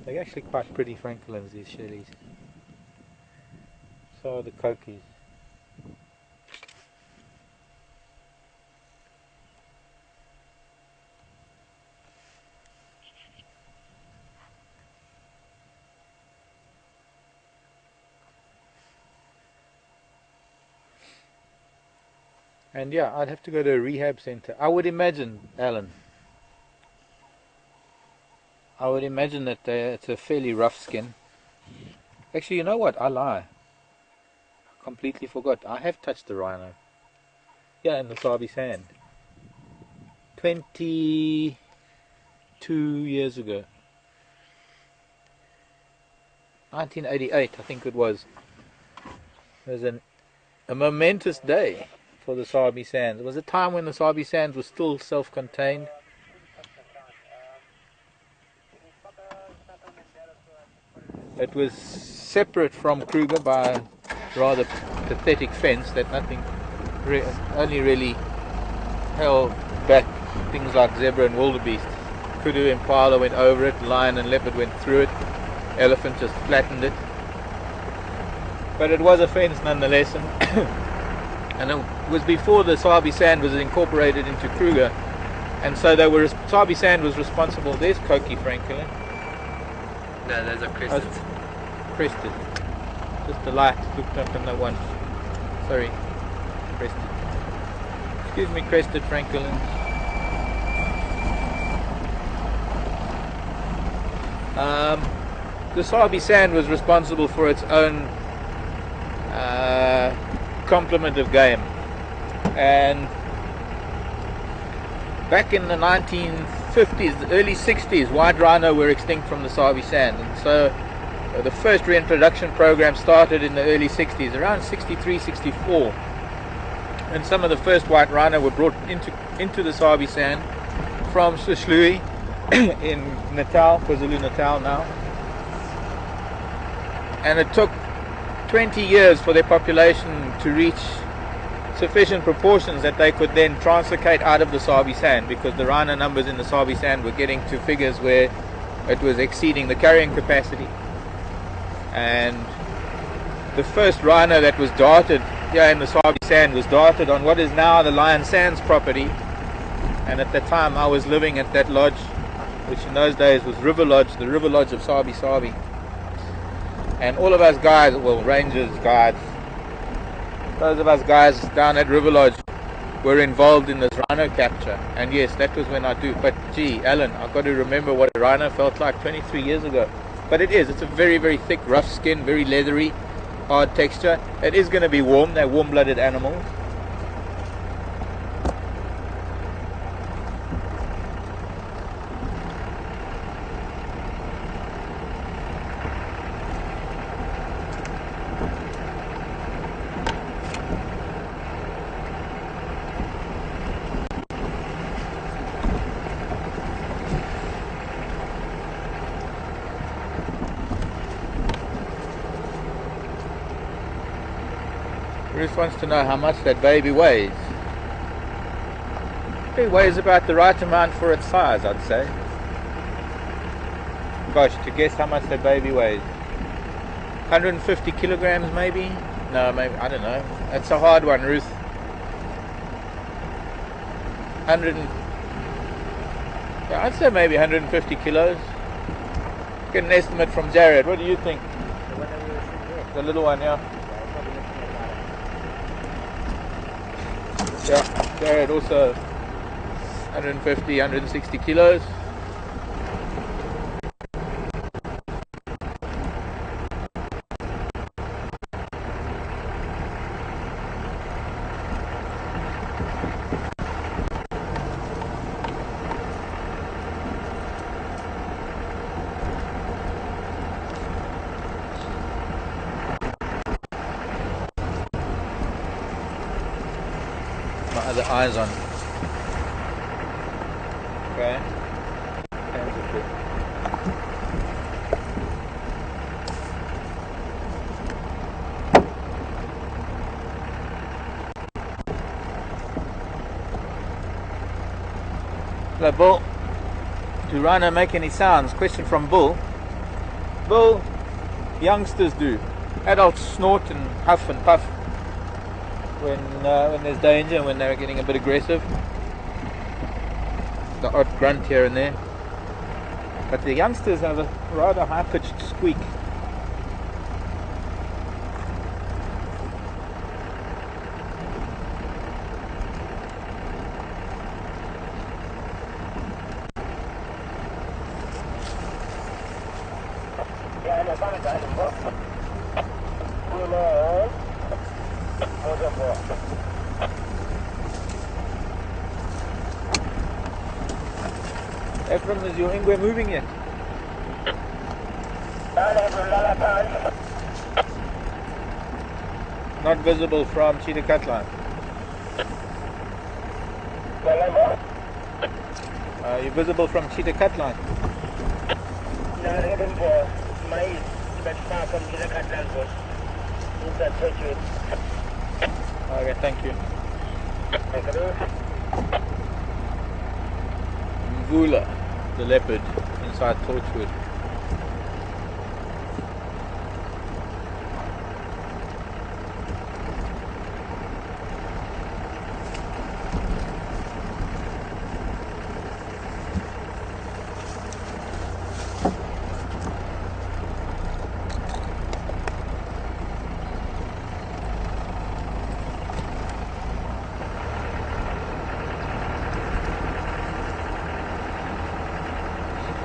They're actually quite pretty Franklins, these Shelleys. So are the Cokies. And yeah, I'd have to go to a rehab centre. I would imagine, Alan, that it's a fairly rough skin. Actually, you know what? I lie. I completely forgot. I have touched the rhino. Yeah, in the Sabi Sand. 22 years ago. 1988, I think it was. It was a momentous day for the Sabi Sands. It was a time when the Sabi Sands was still self-contained. It was separate from Kruger by a rather pathetic fence that only really held back things like zebra and wildebeest. Kudu and Impala went over it, lion and leopard went through it, elephant just flattened it. But it was a fence nonetheless, and it was before the Sabi Sand was incorporated into Kruger, and so Sabi Sand was responsible. There's Koki Franklin. No, those are crested. Crested. Just the light looked up in the one. Sorry, crested. Excuse me, crested Franklin. The Sabi Sand was responsible for its own complement of game, and back in the 1950s, the early 60s, white rhino were extinct from the Sabi Sand, and so the first reintroduction program started in the early 60s, around 63, 64, and some of the first white rhino were brought into the Sabi Sand from Sishlui in Natal, KwaZulu Natal now, and it took 20 years for their population to reach sufficient proportions that they could then translocate out of the Sabi sand, because the rhino numbers in the Sabi sand were getting to figures where it was exceeding the carrying capacity. And the first rhino that was darted here in the Sabi sand was darted on what is now the Lion Sands property. And at that time I was living at that lodge, which in those days was River Lodge, the River Lodge of Sabi Sabi. And all of us guys, well, rangers, guides, those of us guys down at River Lodge were involved in this rhino capture. And yes, that was when I do. But gee, Alan, I've got to remember what a rhino felt like 23 years ago. But it's a very, very thick, rough skin, very leathery, hard texture. It is going to be warm. They're warm-blooded animals. Bruce wants to know how much that baby weighs. It weighs about the right amount for its size, I'd say. Gosh, to guess how much that baby weighs. 150 kilograms maybe? No, maybe, I don't know. That's a hard one, Ruth. 100 and... yeah, I'd say maybe 150 kilos. Get an estimate from Jared. What do you think? The one that we were shooting there. The little one, yeah. Yeah, Jared also 150, 160 kilos. The eyes on. Okay. Hands are good. Hello, Bull. Do rhino make any sounds? Question from Bull. Bull, youngsters do. Adults snort and huff and puff when there's danger, when they're getting a bit aggressive. The odd grunt here and there. But the youngsters have a rather high-pitched squeak. Ephraim, is your Ingwe moving yet? Not visible from Cheetah Cut Line. You're visible from Cheetah Cut Line. Okay, thank you. Mvula, the leopard, inside Torchwood.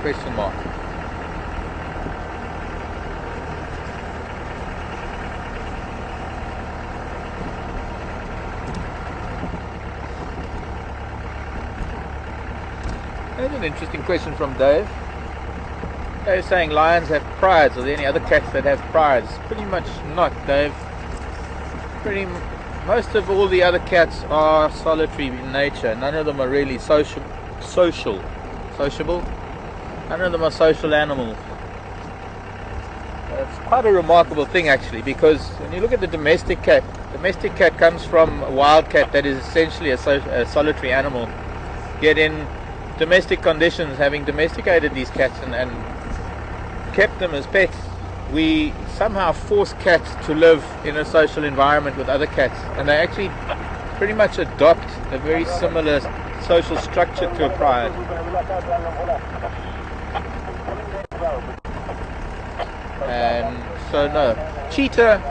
Question mark. That's an interesting question from Dave. Dave's saying lions have prides. Are there any other cats that have prides? Pretty much not, Dave. Most of all the other cats are solitary in nature. None of them are really sociable. None of them are social animals. It's quite a remarkable thing actually, because when you look at the domestic cat comes from a wild cat that is essentially a solitary animal. Yet in domestic conditions, having domesticated these cats and kept them as pets, we somehow force cats to live in a social environment with other cats, and they actually pretty much adopt a very similar social structure to a pride. And so no, cheetah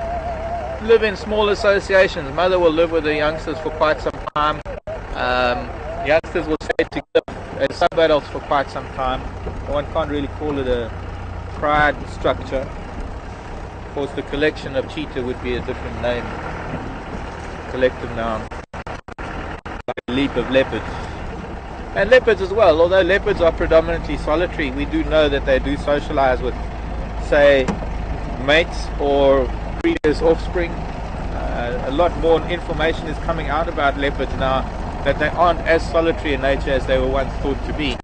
live in small associations. Mother will live with the youngsters for quite some time. Youngsters will stay together as sub-adults for quite some time. One can't really call it a pride structure. Of course, the collection of cheetah would be a different name, collective noun. Like a leap of leopards. And leopards as well. Although leopards are predominantly solitary, we do know that they do socialize with, say, mates or breeders' offspring. A lot more information is coming out about leopards now, that they aren't as solitary in nature as they were once thought to be.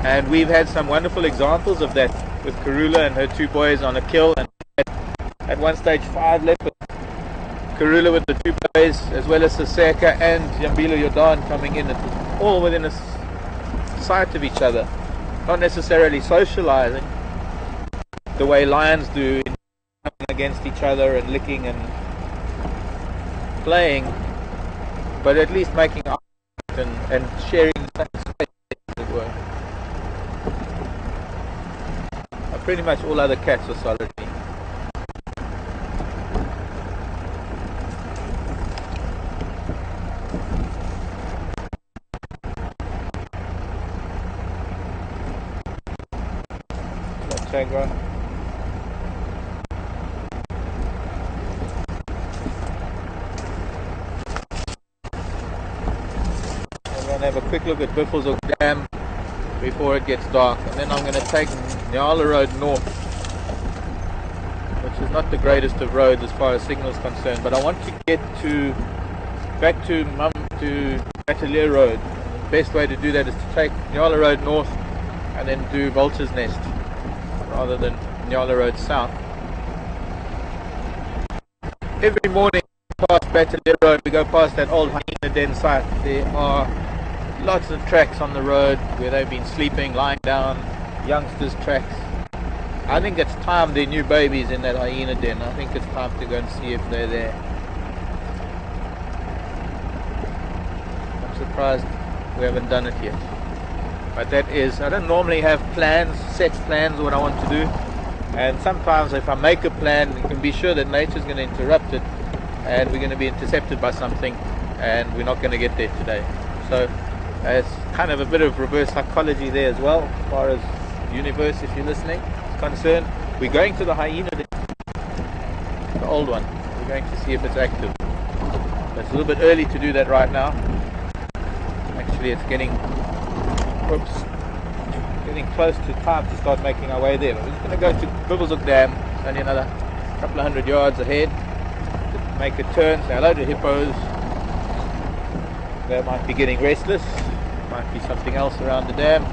And we've had some wonderful examples of that with Karula and her two boys on a kill, and at one stage 5 leopards. Karula with the 2 boys, as well as Saseka and Yambila Jordan coming in. It was all within a sight of each other, not necessarily socializing the way lions do, against each other and licking and playing, but at least making eye contact and sharing the same space, as it were. Pretty much all other cats are solitary. Chagra. I'm going to have a quick look at Buffelshoek Dam before it gets dark, and then I'm going to take Nyala Road north, which is not the greatest of roads as far as signal is concerned, but I want to get back to Atelier Road. The best way to do that is to take Nyala Road north and then do Vulture's Nest rather than Nyala Road south. Every morning past Atelier Road we go past that old hyena den site. There are lots of tracks on the road where they've been sleeping, lying down, youngsters' tracks. I think it's time there are new babies in that hyena den. I think it's time to go and see if they're there. I'm surprised we haven't done it yet. But that is, I don't normally have set plans what I want to do. And sometimes if I make a plan, you can be sure that nature's going to interrupt it and we're going to be intercepted by something and we're not going to get there today. So it's kind of a bit of reverse psychology there as well, as far as the universe, if you're listening, is concerned. We're going to the hyena, the old one. We're going to see if it's active. It's a little bit early to do that right now. Actually, it's getting close to time to start making our way there. But we're just going to go to Buffelshoek Dam. It's only another couple of 100 yards ahead. Just make a turn, say hello to hippos. They might be getting restless. Might be something else around the dam.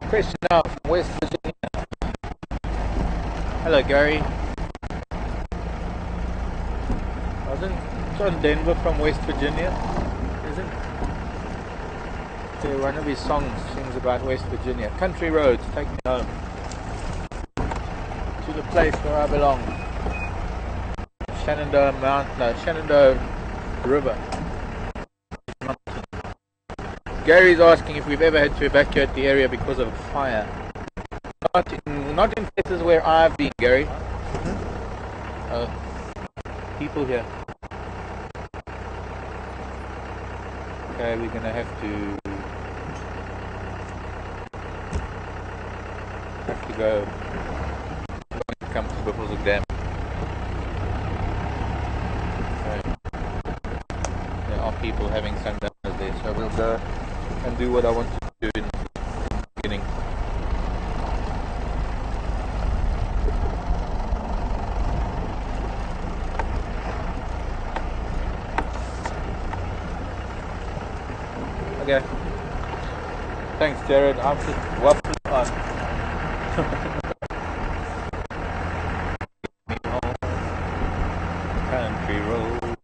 Question now from West Virginia. Hello, Gary. Wasn't John Denver from West Virginia? Isn't there? One of his songs sings about West Virginia. Country roads, take me home to the place where I belong. Shenandoah River. Gary's asking if we've ever had to evacuate the area because of a fire. Not in places where I've been, Gary. People here. Okay, we're gonna have to go Buffelshoek Dam. So there are people having sundowners there, so we'll go and do what I want to do in the beginning. Okay. Thanks, Jared. I'm just waffling on. Country road.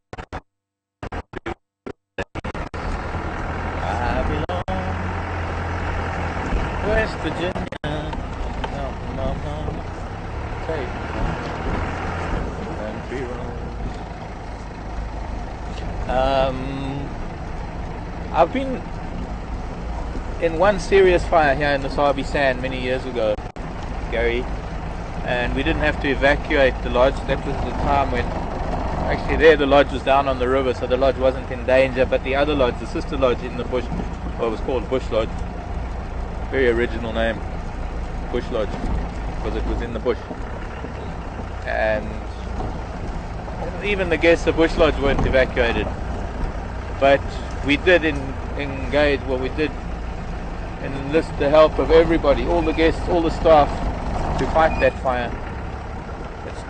I belong West Virginia. Take country road. I've been in one serious fire here in the Sabi Sand many years ago, Gary, and we didn't have to evacuate the lodge. That was the time when, actually there the lodge was down on the river, so the lodge wasn't in danger, but the other lodge, the sister lodge in the bush, well, it was called Bush Lodge, very original name, Bush Lodge, because it was in the bush, and even the guests of Bush Lodge weren't evacuated, but we did engage, well, we did enlist the help of everybody, all the guests, all the staff, to fight that fire.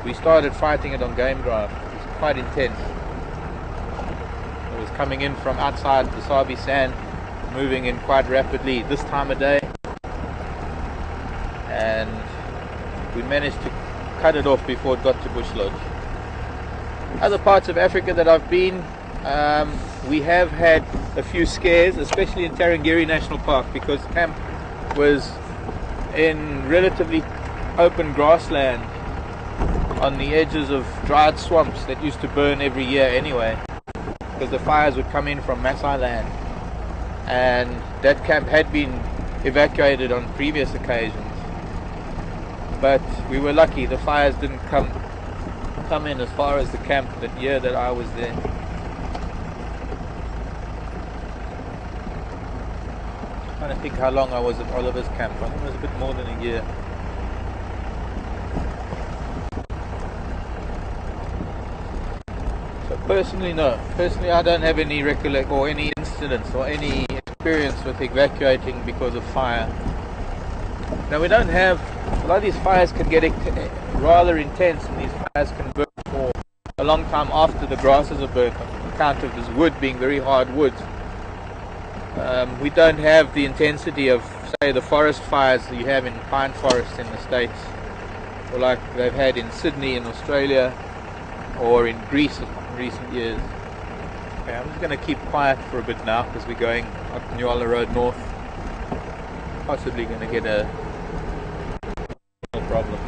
We started fighting it on Game Drive. It was quite intense. It was coming in from outside the Sabi Sand, moving in quite rapidly this time of day, and we managed to cut it off before it got to Bush Lodge. Other parts of Africa that I've been, we have had a few scares, especially in Tarangire National Park, because camp was in relatively open grassland on the edges of dried swamps that used to burn every year anyway, because the fires would come in from Maasai land, and that camp had been evacuated on previous occasions, but we were lucky the fires didn't come in as far as the camp that year that I was there. I'm trying to think how long I was at Oliver's camp. I think it was a bit more than a year. So personally, no. Personally, I don't have any recollect or any incidents or any experience with evacuating because of fire. Now we don't have, a lot of these fires can get rather intense, and these fires can burn for a long time after the grasses are burnt, on account of this wood being very hard wood. We don't have the intensity of, say, the forest fires that you have in pine forests in the States, or like they've had in Sydney in Australia, or in Greece in recent years. Okay, I'm just going to keep quiet for a bit now, because we're going up Nyala Road North, possibly going to get a problem.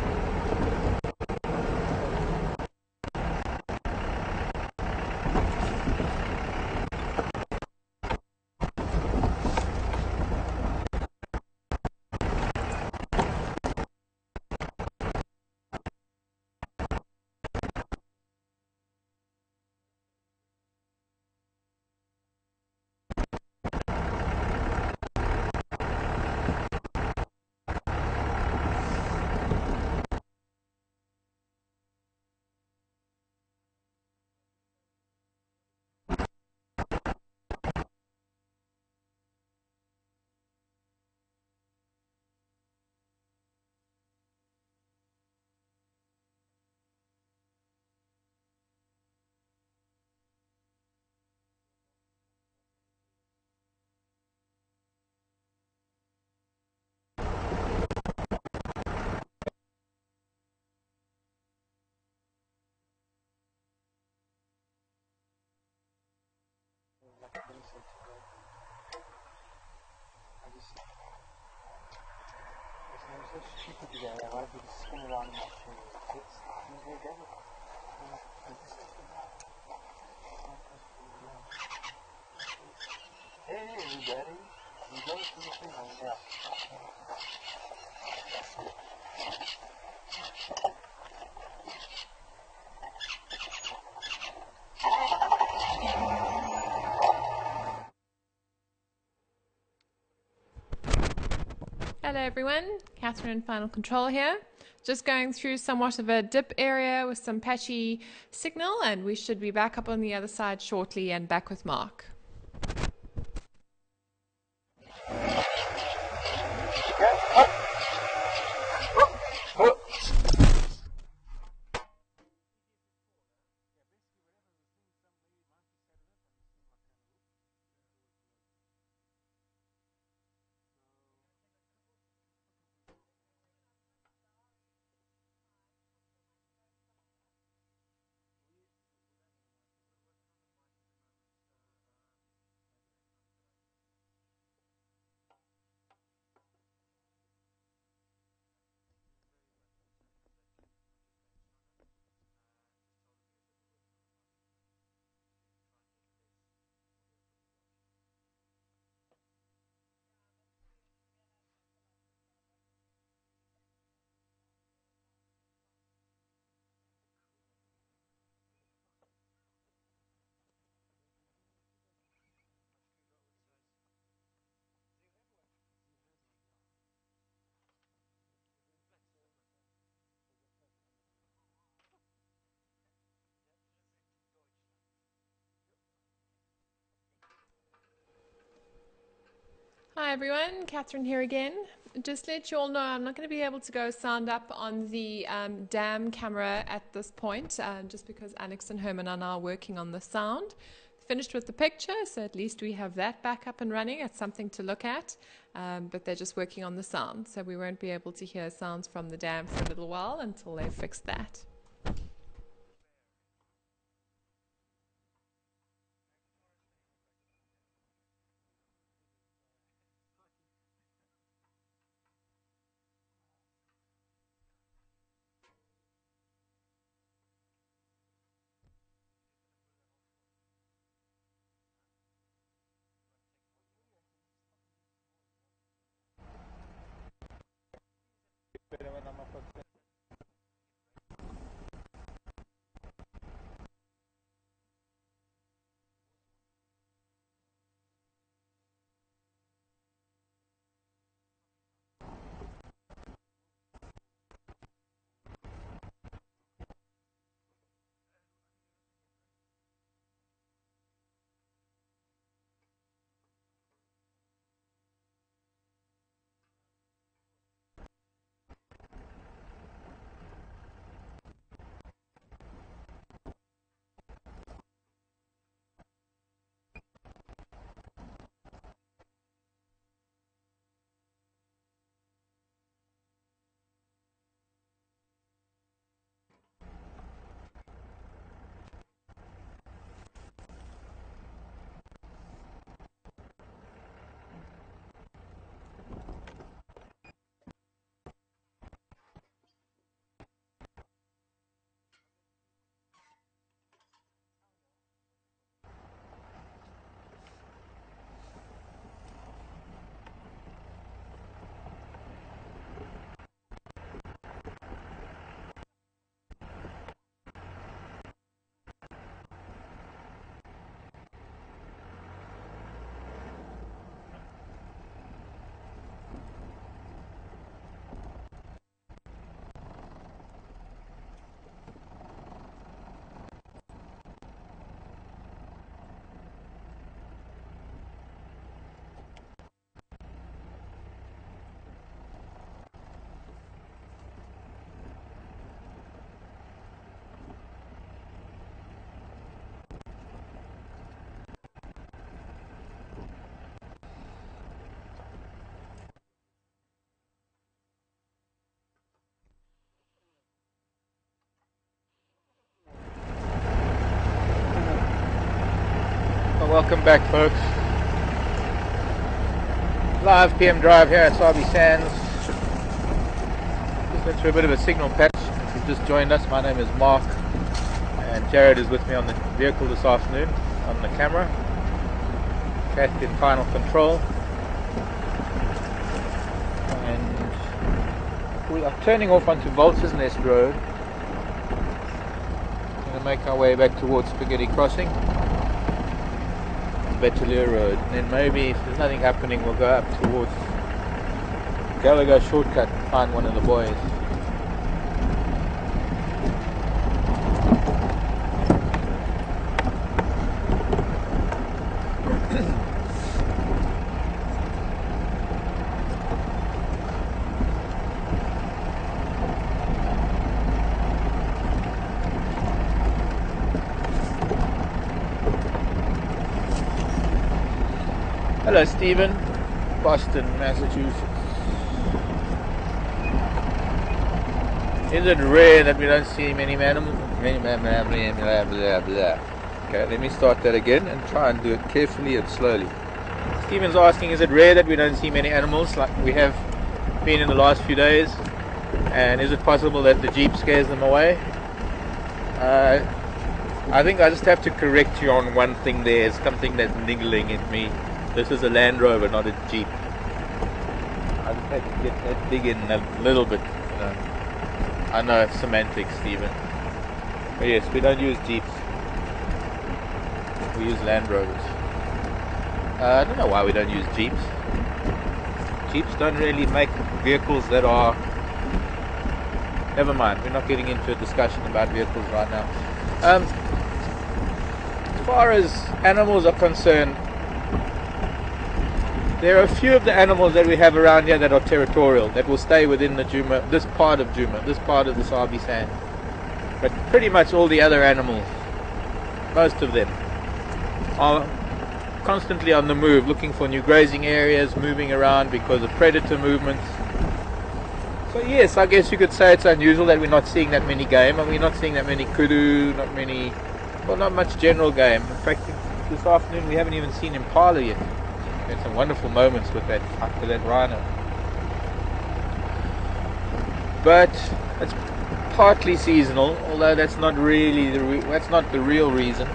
Hello everyone, Catherine in Final Control here. Just going through somewhat of a dip area with some patchy signal, and we should be back up on the other side shortly and back with Mark. Hi everyone, Catherine here again. Just to let you all know, I'm not going to be able to go sound up on the dam camera at this point, just because Alex and Herman are now working on the sound. Finished with the picture, so at least we have that back up and running. It's something to look at, but they're just working on the sound, so we won't be able to hear sounds from the dam for a little while until they've fixed that. Welcome back, folks. Live PM drive here at Sabi Sands. Just went through a bit of a signal patch. If you've just joined us, my name is Mark, and Jared is with me on the vehicle this afternoon on the camera. Kath in final control, and we are turning off onto Vulture's Nest Road. We're going to make our way back towards Spaghetti Crossing, Betelier Road, and then maybe if there's nothing happening we'll go up towards Gallagher Shortcut and find one of the boys. Hello, Stephen. Boston, Massachusetts. Is it rare that we don't see many animals? Okay, let me start that again and try and do it carefully and slowly. Stephen's asking, is it rare that we don't see many animals like we have been in the last few days? And is it possible that the Jeep scares them away? I think I just have to correct you on one thing there. It's something that's niggling at me. This is a Land Rover, not a Jeep. I just had to get that dig in a little bit. I know it's semantics, Stephen. But yes, we don't use Jeeps. We use Land Rovers. I don't know why we don't use Jeeps. Jeeps don't really make vehicles that are... Never mind, we're not getting into a discussion about vehicles right now. As far as animals are concerned, there are a few of the animals that we have around here that are territorial, that will stay within the Djuma, this part of Djuma, this part of the Sabi Sand. But pretty much all the other animals, most of them, are constantly on the move, looking for new grazing areas, moving around because of predator movements. So yes, I guess you could say it's unusual that we're not seeing that many game, and we're not seeing that many kudu, not much general game. In fact, this afternoon we haven't even seen impala yet. We had some wonderful moments with that rhino. But it's partly seasonal, although that's not really that's not the real reason.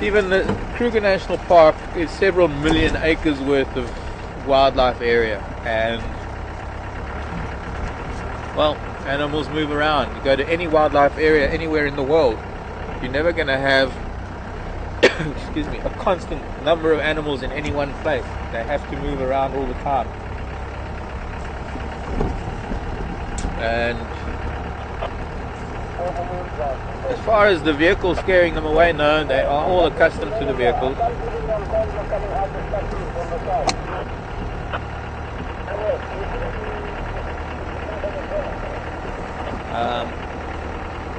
Even the Kruger National Park is several million acres worth of wildlife area, and well, animals move around. You go to any wildlife area anywhere in the world, you're never going to have excuse me, a constant number of animals in any one place. They have to move around all the time. And as far as the vehicles scaring them away, no, they are all accustomed to the vehicles.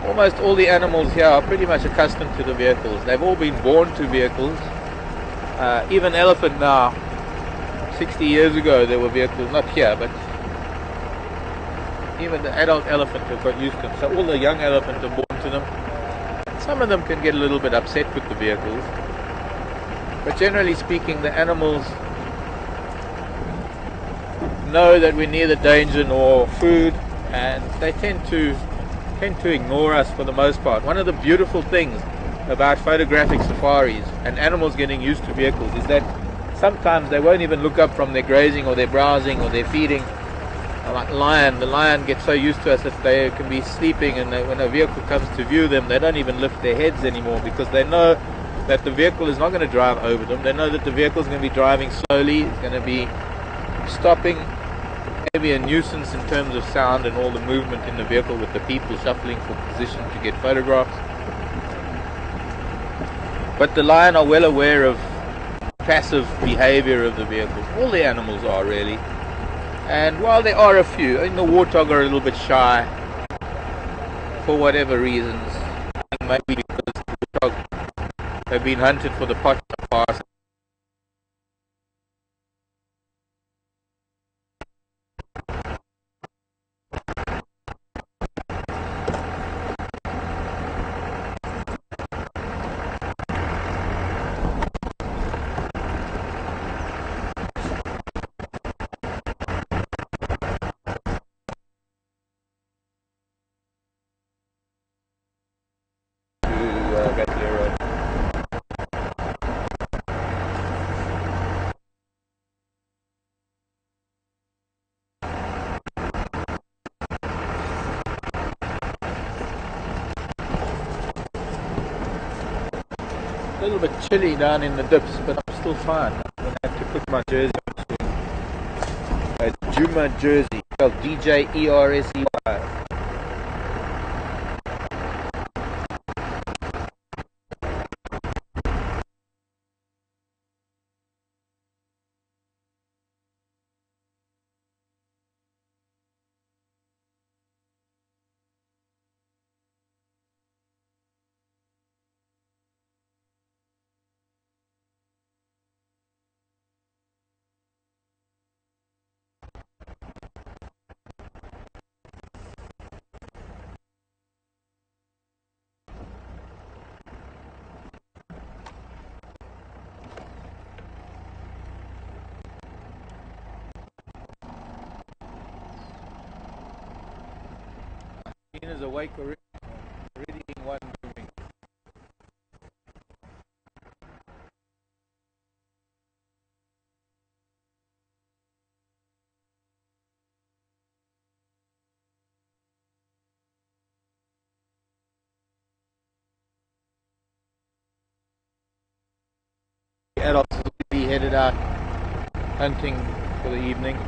Almost all the animals here are pretty much accustomed to the vehicles. They've all been born to vehicles. Even elephant now, 60 years ago there were vehicles, not here, but even the adult elephant have got used to them. So all the young elephants are born to them. Some of them can get a little bit upset with the vehicles, but generally speaking, the animals know that we're near the danger nor food, and they tend to ignore us for the most part. One of the beautiful things about photographic safaris and animals getting used to vehicles is that sometimes they won't even look up from their grazing or their browsing or their feeding. Like the lion gets so used to us that they can be sleeping, and when a vehicle comes to view them, they don't even lift their heads anymore, because they know that the vehicle is not going to drive over them. They know that the vehicle is going to be driving slowly, it's going to be stopping, maybe a nuisance in terms of sound and all the movement in the vehicle with the people shuffling for position to get photographs. But the lion are well aware of passive behavior of the vehicles. All the animals are, really. And while there are a few, I think the warthog are a little bit shy for whatever reasons. Maybe because the warthog have been hunted for the pot in the past. A little bit chilly down in the dips, but I'm still fine. I'm going to have to put my jersey on soon. A Djuma jersey, spelled D-J-E-R-S-E-Y. hyenas awake already. Already in one moving. The adults will be headed out hunting for the evening.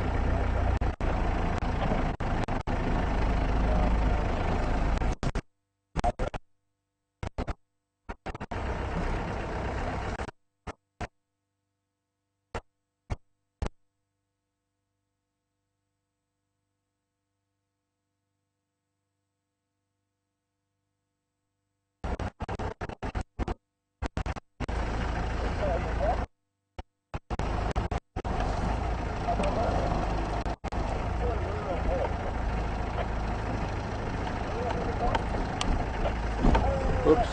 Oops.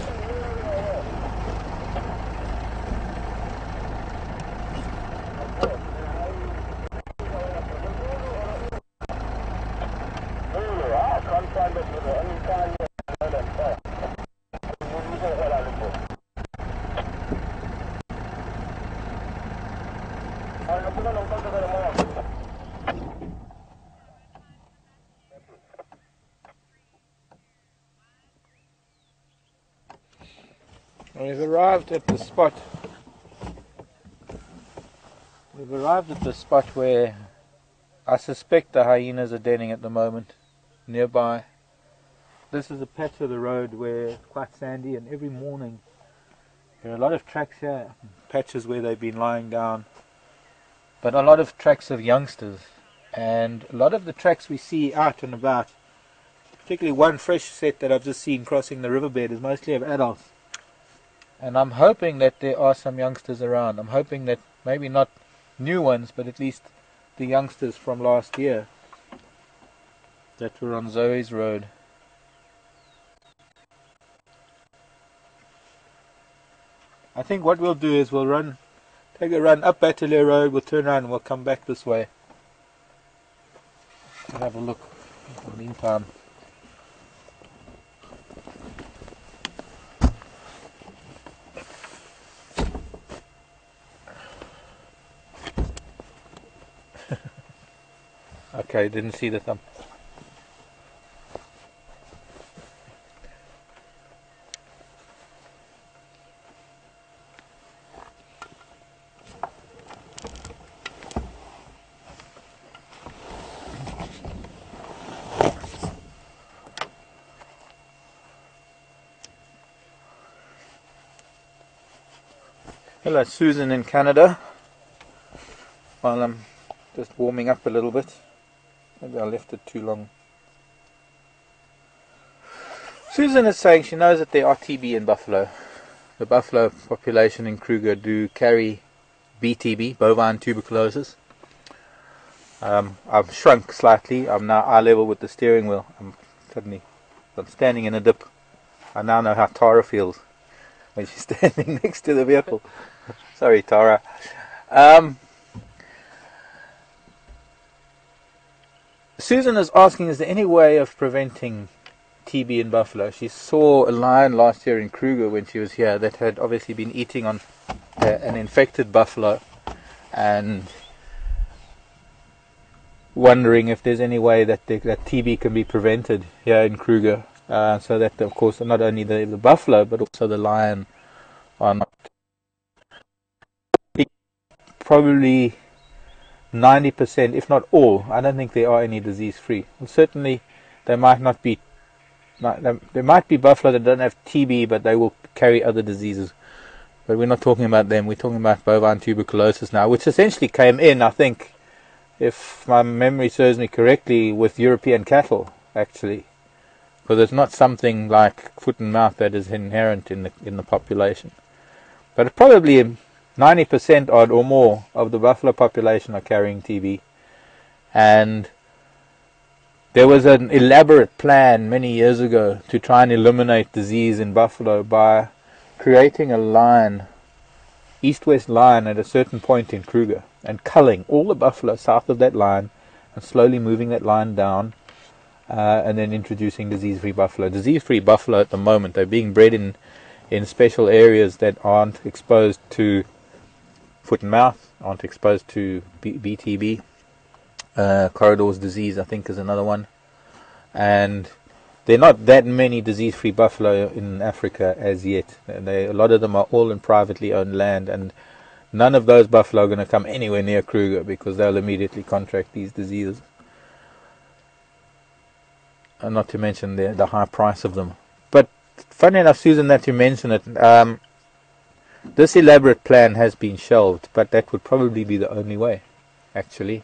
We've arrived at the spot. We've arrived at the spot where I suspect the hyenas are denning at the moment, nearby. This is a patch of the road where it's quite sandy, and every morning there are a lot of tracks here, patches where they've been lying down, but a lot of tracks of youngsters, and a lot of the tracks we see out and about, particularly one fresh set that I've just seen crossing the riverbed, is mostly of adults. And I'm hoping that there are some youngsters around. I'm hoping that maybe not new ones, but at least the youngsters from last year that were on Zoe's road. I think what we'll do is we'll take a run up Bateleur Road, we'll turn around and we'll come back this way. We'll have a look in the meantime. Okay, didn't see the thumb. Hello, Susan in Canada. While I'm just warming up a little bit. Maybe I left it too long. Susan is saying she knows that there are TB in buffalo. The buffalo population in Kruger do carry BTB, bovine tuberculosis. I've shrunk slightly. I'm now eye level with the steering wheel. I'm standing in a dip. I now know how Tara feels when she's standing next to the vehicle. Sorry, Tara. Susan is asking, is there any way of preventing TB in buffalo? She saw a lion last year in Kruger when she was here that had obviously been eating on an infected buffalo, and wondering if there's any way that that TB can be prevented here in Kruger, so that, of course, not only the buffalo but also the lion are not. Probably 90%, if not all, I don't think there are any disease-free. Well, certainly, there might be buffalo that don't have TB, but they will carry other diseases. But we're not talking about them. We're talking about bovine tuberculosis now, which essentially came in, I think, if my memory serves me correctly, with European cattle, actually, because it's not something like foot and mouth that is inherent in the population. But probably 90% odd or more of the buffalo population are carrying TB, and there was an elaborate plan many years ago to try and eliminate disease in buffalo by creating a line, east-west line, at a certain point in Kruger and culling all the buffalo south of that line and slowly moving that line down and then introducing disease-free buffalo. Disease-free buffalo at the moment, they're being bred in special areas that aren't exposed to foot and mouth, aren't exposed to BTB. Corridors disease, I think, is another one. And there are not that many disease-free buffalo in Africa as yet. A lot of them are all in privately owned land, and none of those buffalo are going to come anywhere near Kruger because they'll immediately contract these diseases. And not to mention the high price of them. But funny enough, Susan, that you mention it, this elaborate plan has been shelved, but that would probably be the only way, actually,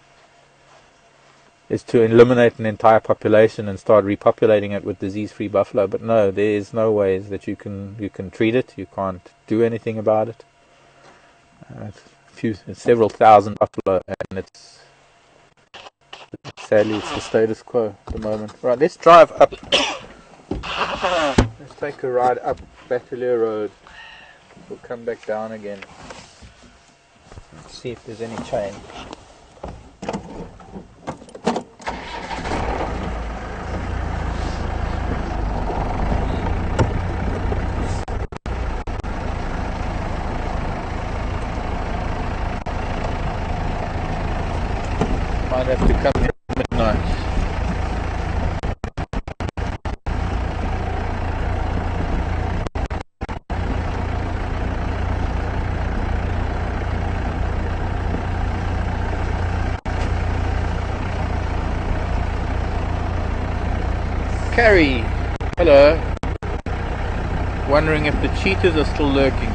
is to eliminate an entire population and start repopulating it with disease-free buffalo. But no, there is no ways that you can treat it. You can't do anything about it. It's several thousand buffalo, and sadly it's the status quo at the moment. Right, let's drive up. Let's take a ride up Battalier Road. We'll come back down again. Let's see if there's any change. Might have to come in at midnight. Carrie, hello. Wondering if the cheetahs are still lurking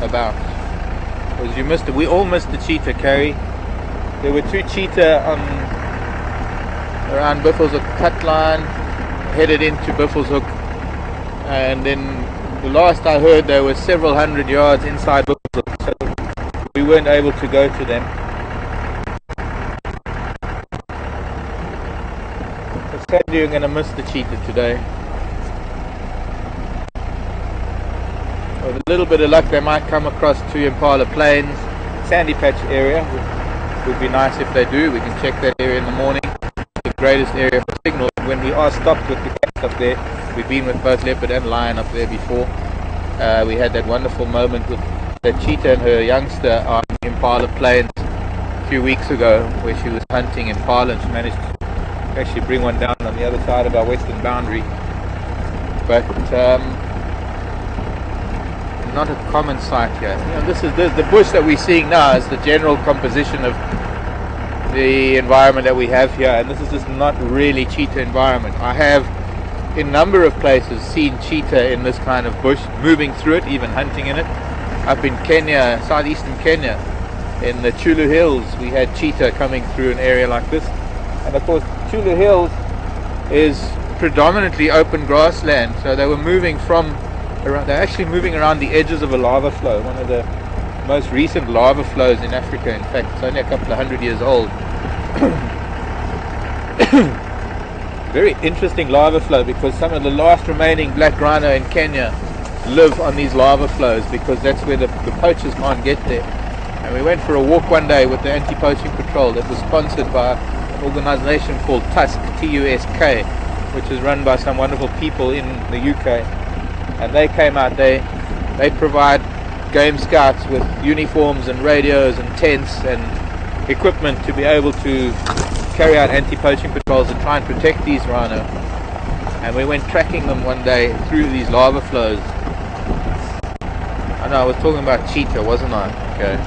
about. Because you missed it. We all missed the cheetah, Carrie. There were 2 cheetah around Buffelshoek cut line, headed into Buffelshoek, and then the last I heard they were several hundred yards inside Buffelshoek, so we weren't able to go to them. Sadly, you're going to miss the cheetah today. With a little bit of luck, they might come across to Impala Plains, Sandy Patch area. Would be nice if they do. We can check that area in the morning. The greatest area for signal. When we are stopped with the cats up there, we've been with both leopard and lion up there before. We had that wonderful moment with that cheetah and her youngster on Impala Plains a few weeks ago, where she was hunting impala and she managed to actually bring one down on the other side of our western boundary. But not a common sight here. You know, this is the bush that we're seeing now is the general composition of the environment that we have here, and this is just not really cheetah environment. I have in a number of places seen cheetah in this kind of bush, moving through it, even hunting in it. Up in Kenya, southeastern Kenya, in the Chulu Hills, we had cheetah coming through an area like this. And of course, Chulu Hills is predominantly open grassland, so they were moving from around, they're actually moving around the edges of a lava flow, one of the most recent lava flows in Africa. In fact, it's only a couple of 100 years old. Very interesting lava flow, because some of the last remaining black rhino in Kenya live on these lava flows, because that's where the poachers can't get there. And we went for a walk one day with the anti-poaching patrol that was sponsored by an organization called TUSK, T-U-S-K, which is run by some wonderful people in the UK. And they came out, they provide game scouts with uniforms and radios and tents and equipment to be able to carry out anti-poaching patrols and try and protect these rhino. And we went tracking them one day through these lava flows. I know, I was talking about cheetah, wasn't I? Okay.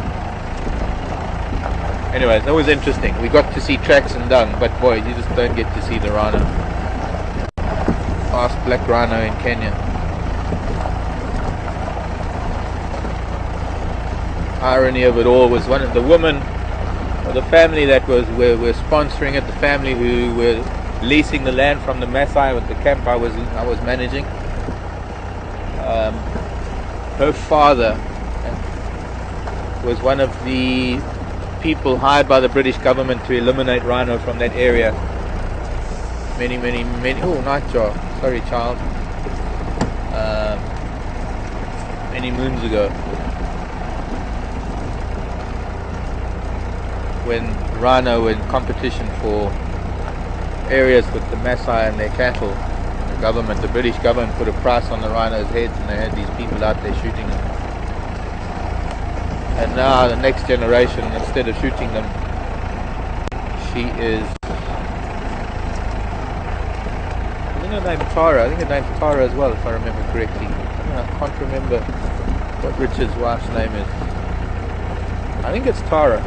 Anyways, that was interesting. We got to see tracks and dung, but boy, you just don't get to see the rhino. Last black rhino in Kenya. Irony of it all was one of the women, or the family that were sponsoring it, the family who were leasing the land from the Maasai with the camp I was managing. Her father was one of the people hired by the British government to eliminate rhino from that area. Many. Oh, nightjar. Sorry, child. Many moons ago, when rhino were in competition for areas with the Maasai and their cattle. The government, the British government, put a price on the rhinos' heads, and they had these people out there shooting them. And now the next generation, instead of shooting them, she is, I think her name's Tara. I think her name's Tara as well, if I remember correctly. I can't remember what Richard's wife's name is. I think it's Tara.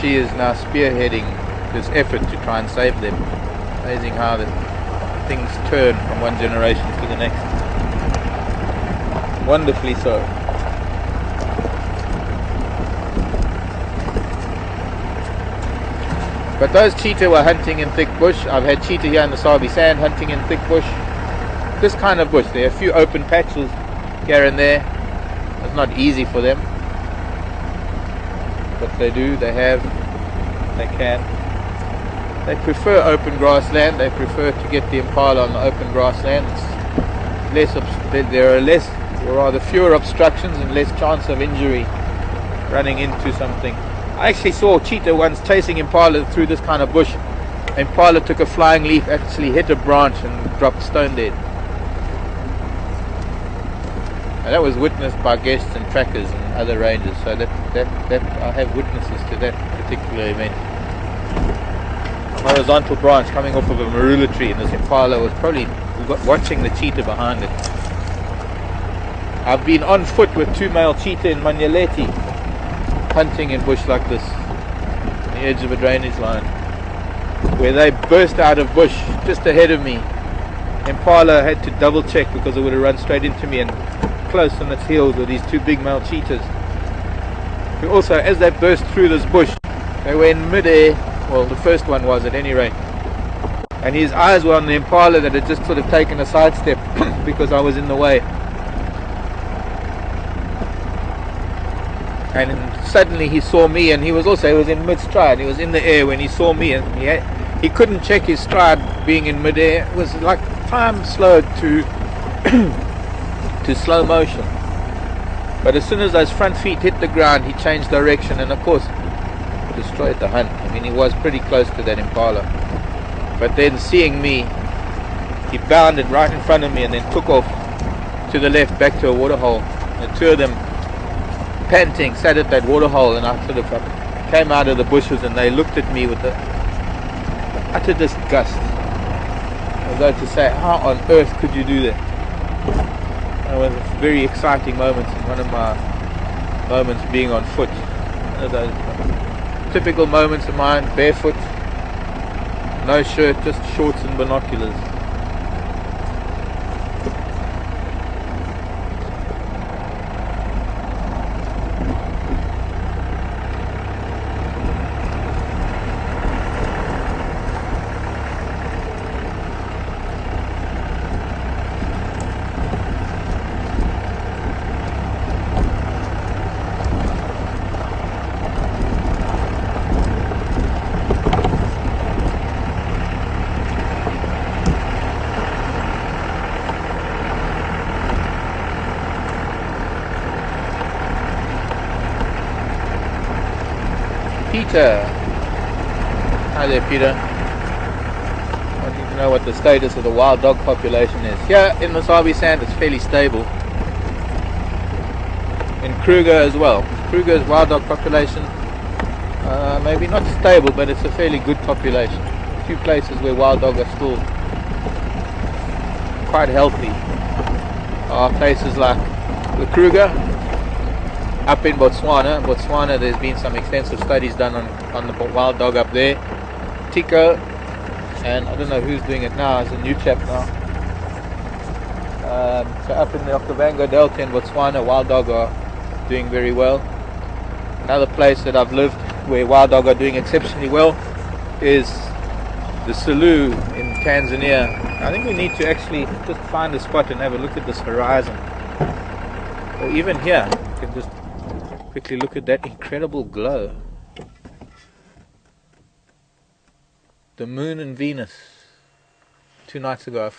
She is now spearheading this effort to try and save them. Amazing how the things turn from one generation to the next. Wonderfully so. But those cheetah were hunting in thick bush. I've had cheetah here in the Sabi Sand hunting in thick bush. This kind of bush. There are a few open patches here and there. It's not easy for them. But they do, they have, they can. They prefer open grassland. They prefer to get the impala on the open grassland. There are less, or rather fewer obstructions and less chance of injury running into something. I actually saw cheetah once chasing impala through this kind of bush. Impala took a flying leap, actually hit a branch and dropped stone dead. And that was witnessed by guests and trackers and other rangers, so that I have witnesses to that particular event. A horizontal branch coming off of a marula tree, and this impala was probably watching the cheetah behind it. I've been on foot with 2 male cheetah in Manyaleti, hunting in bush like this, on the edge of a drainage line, where they burst out of bush just ahead of me. Impala had to double check because it would have run straight into me, and close on its heels were these 2 big male cheetahs, who also, as they burst through this bush, they were in mid-air. Well, the first one was at any rate, and his eyes were on the impala that had just sort of taken a sidestep because I was in the way. And suddenly he saw me, and he was in mid-stride. He was in the air when he saw me, and he couldn't check his stride being in mid-air. It was like time slowed to to slow motion. But as soon as those front feet hit the ground, he changed direction, and of course destroyed the hunt. I mean, he was pretty close to that impala. But then seeing me, he bounded right in front of me and then took off to the left back to a waterhole. The 2 of them, panting, sat at that waterhole, and I sort of came out of the bushes, and they looked at me with utter disgust, as though to say, how on earth could you do that? It was a very exciting moment, one of my moments being on foot. One of those typical moments of mine, barefoot, no shirt, just shorts and binoculars. Peter. Hi there, Peter. I want you to know what the status of the wild dog population is. Here in the Sabi Sand, it's fairly stable. In Kruger as well. Kruger's wild dog population, maybe not stable, but it's a fairly good population. A few places where wild dog are still quite healthy are places like the Kruger. Up in Botswana, there's been some extensive studies done on the wild dog up there. Tico, and I don't know who's doing it now, it's a new chap now. So up in the Okavango Delta in Botswana, wild dog are doing very well. Another place that I've lived where wild dog are doing exceptionally well is the Selous in Tanzania. I think we need to actually just find a spot and have a look at this horizon. Or even here, you can just quickly look at that incredible glow. The moon and Venus. 2 nights ago I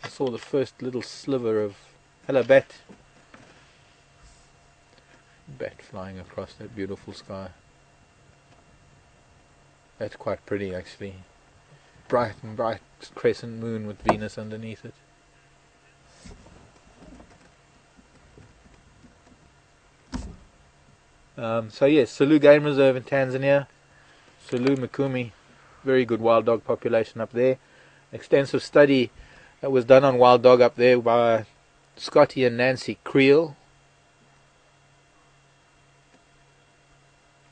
saw the first little sliver of hello bat. bat flying across that beautiful sky. That's quite pretty actually. Bright and bright crescent moon with Venus underneath it. So yes, Selous Game Reserve in Tanzania. Selous Mikumi, very good wild dog population up there. Extensive study that was done on wild dog up there by Scotty and Nancy Creel.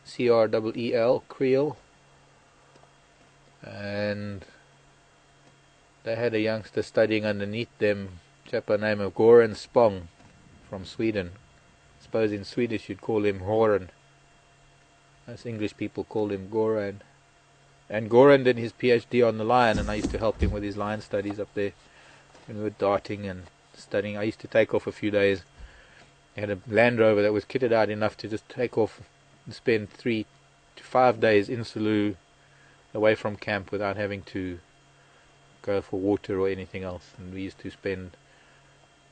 C-R-E-E-L, Creel. And they had a youngster studying underneath them, chap by the name of Goran Spong from Sweden. I suppose in Swedish you'd call him Horan. Us English people called him Goran. And Goran did his PhD on the lion, and I used to help him with his lion studies up there when we were darting and studying. I used to take off a few days. I had a Land Rover that was kitted out enough to just take off and spend 3 to 5 days in Selous away from camp without having to go for water or anything else. And we used to spend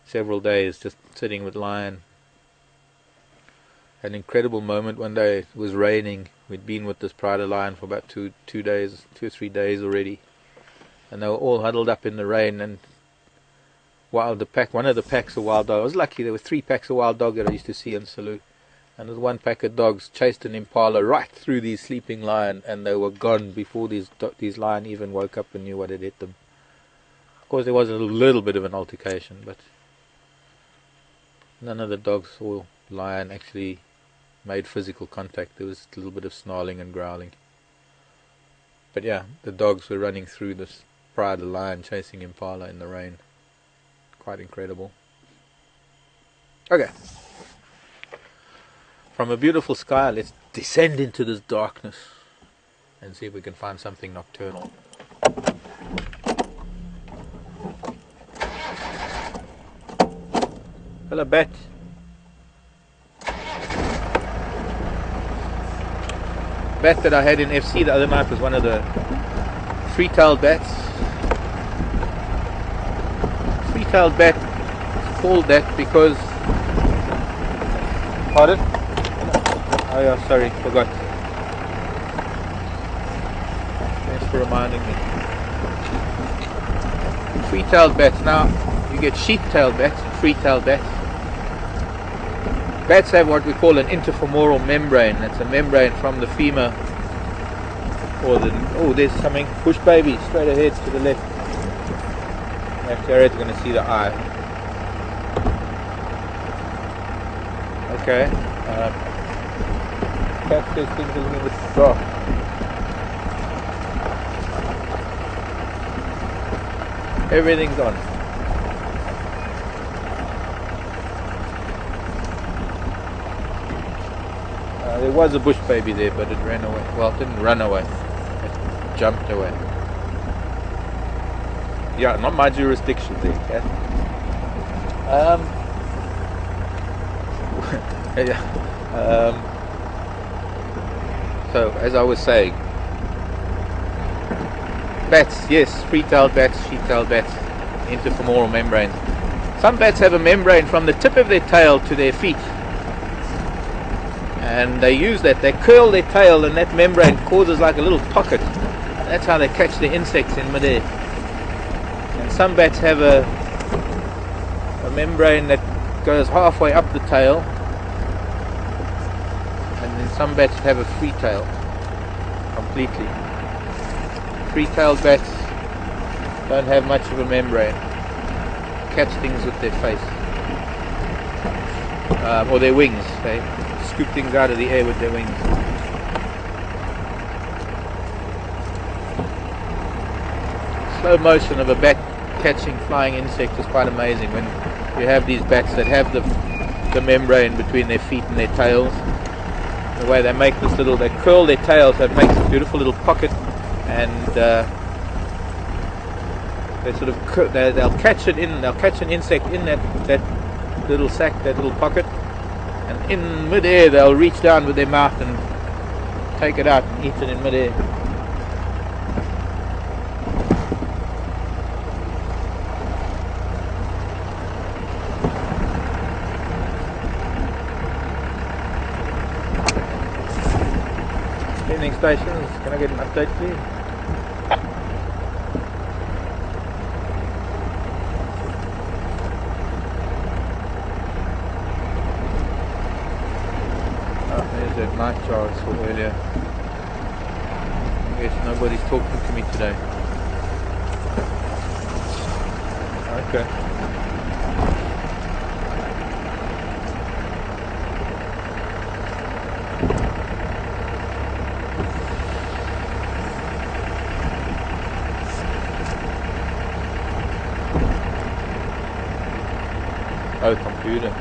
several days just sitting with lion. An incredible moment one day. It was raining. We'd been with this pride of lion for about 2 or 3 days already, and they were all huddled up in the rain. And one of the packs of wild dog, I was lucky, there were 3 packs of wild dog that I used to see in Selous, and there's one pack of dogs chased an impala right through these sleeping lion, and they were gone before these lion even woke up and knew what had hit them. Of course there was a little bit of an altercation, but none of the dogs or lion actually made physical contact. There was a little bit of snarling and growling. But yeah, the dogs were running through this pride of lion chasing impala in the rain. Quite incredible. Okay. From a beautiful sky, let's descend into this darkness and see if we can find something nocturnal. Hello, bat. Bat that I had in FC the other night was one of the free-tailed bats. Free-tailed bat is called that because... Pardon? Oh yeah, sorry, forgot. Thanks for reminding me. Free-tailed bats. Now, you get sheep-tailed bats and free-tailed bats. Bats have what we call an interfemoral membrane. That's a membrane from the femur, or there's something. Bush baby, straight ahead to the left. Now Jared's going to see the eye. Okay. Perhaps there's things a little bit dark. Everything's on. There was a bush baby there, but it ran away. Well, it didn't run away. It jumped away. Yeah, not my jurisdiction there, Cat. So, as I was saying, bats, yes, free-tailed bats, sheep-tailed bats, interfemoral membranes. Some bats have a membrane from the tip of their tail to their feet. And they use that, they curl their tail, and that membrane causes like a little pocket. That's how they catch the insects in midair. And some bats have a membrane that goes halfway up the tail, and then some bats have a free tail completely. Free-tailed bats don't have much of a membrane. Catch things with their face or their wings. They scoop things out of the air with their wings. Slow motion of a bat catching flying insects is quite amazing when you have these bats that have the membrane between their feet and their tails. The way they make this little, they curl their tails so it makes a beautiful little pocket, and they sort of they'll catch an insect in that little sac, that little pocket. And in mid-air they'll reach down with their mouth and take it out and eat it in mid-air. Evening stations, can I get an update please? Oh, there's that night jar I saw earlier. I guess nobody's talking to me today. Okay. Oh, computer.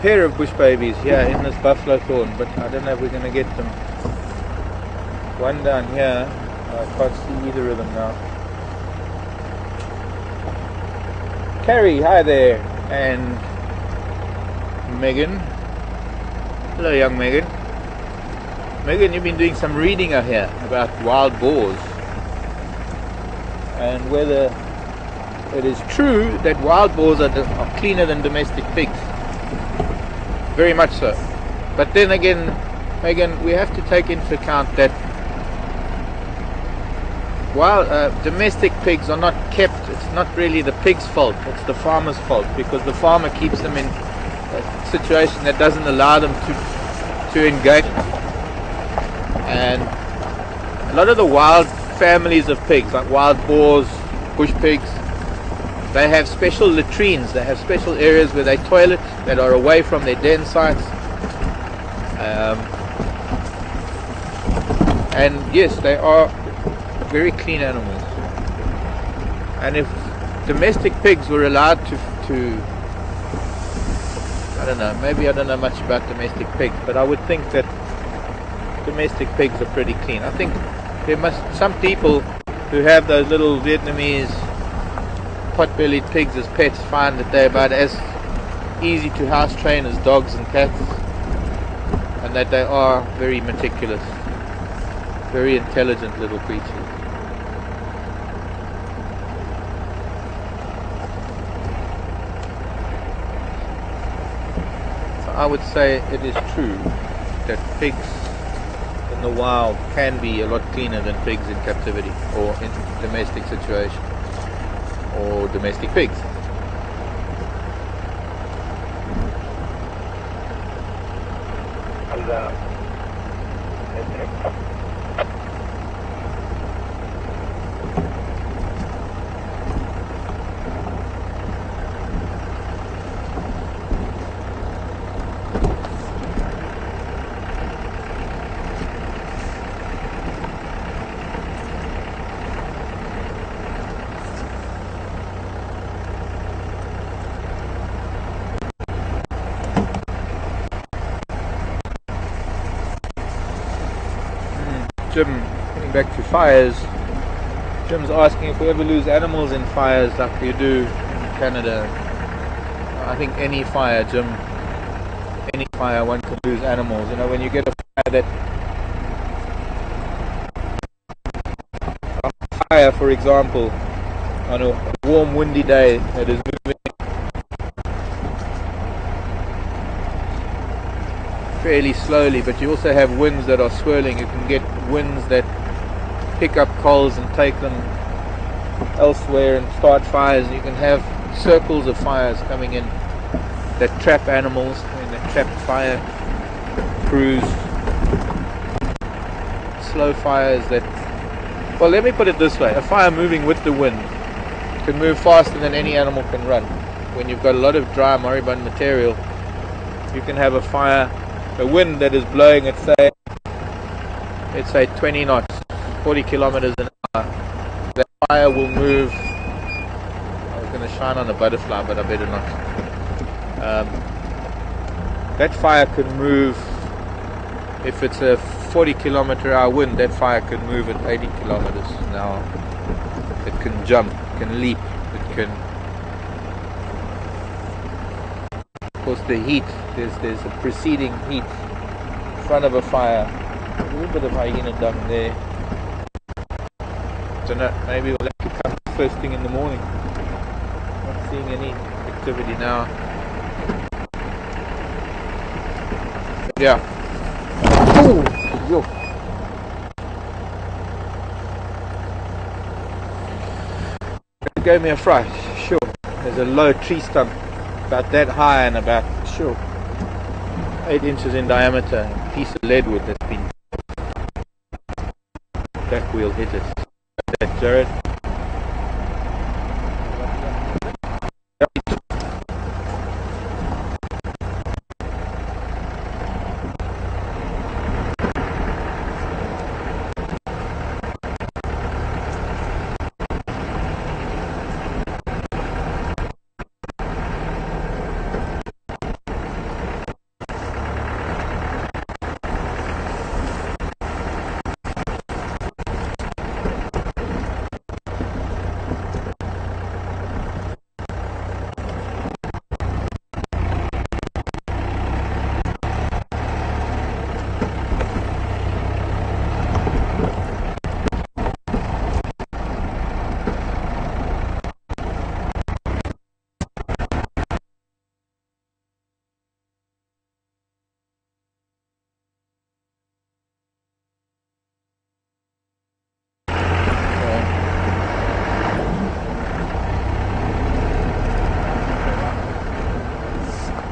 Pair of bush babies here in this buffalo thorn, but I don't know if we're going to get them. One down here, I can't see either of them now. Carrie, hi there, and Megan. Hello, young Megan. Megan, you've been doing some reading out here about wild boars and whether it is true that wild boars are cleaner than domestic pigs. Very much so. But then again, Megan, we have to take into account that while domestic pigs are not kept, it's not really the pig's fault, it's the farmer's fault, because the farmer keeps them in a situation that doesn't allow them to engage. And a lot of the wild families of pigs, like wild boars, bush pigs, they have special latrines, they have special areas where they toilet that are away from their den sites. And yes, they are very clean animals. And if domestic pigs were allowed to I don't know, maybe I don't know much about domestic pigs, but I would think that domestic pigs are pretty clean. I think there must, some people who have those little Vietnamese pot-bellied pigs as pets find that they're about as easy to house train as dogs and cats, and that they are very meticulous, very intelligent little creatures. So I would say it is true that pigs in the wild can be a lot cleaner than pigs in captivity or in domestic situations, or domestic pigs. Jim, getting back to fires, Jim's asking if we ever lose animals in fires like you do in Canada. I think any fire, Jim, any fire one can lose animals. You know, when you get a fire, for example, on a warm windy day that is moving fairly slowly, but you also have winds that are swirling. You can get winds that pick up coals and take them elsewhere and start fires. You can have circles of fires coming in that trap animals, and that trap fire crews, slow fires that, well, let me put it this way, a fire moving with the wind can move faster than any animal can run. When you've got a lot of dry moribund material, you can have a fire a wind that is blowing at say, let's say 20 knots, 40 kilometers an hour, that fire will move. I was going to shine on a butterfly, but I better not. That fire can move, if it's a 40 kilometer hour wind, that fire can move at 80 kilometers an hour. It can jump, it can leap, it can, of course the heat, there's a preceding heat in front of a fire. A little bit of hyena dung there. Don't know, maybe we'll have to come first thing in the morning. Not seeing any activity now. But yeah. Ooh, yo. It gave me a fright, sure. There's a low tree stump about that high and about, sure, 8 inches in diameter. A piece of lead wood that's been back wheel hit it. That Jared.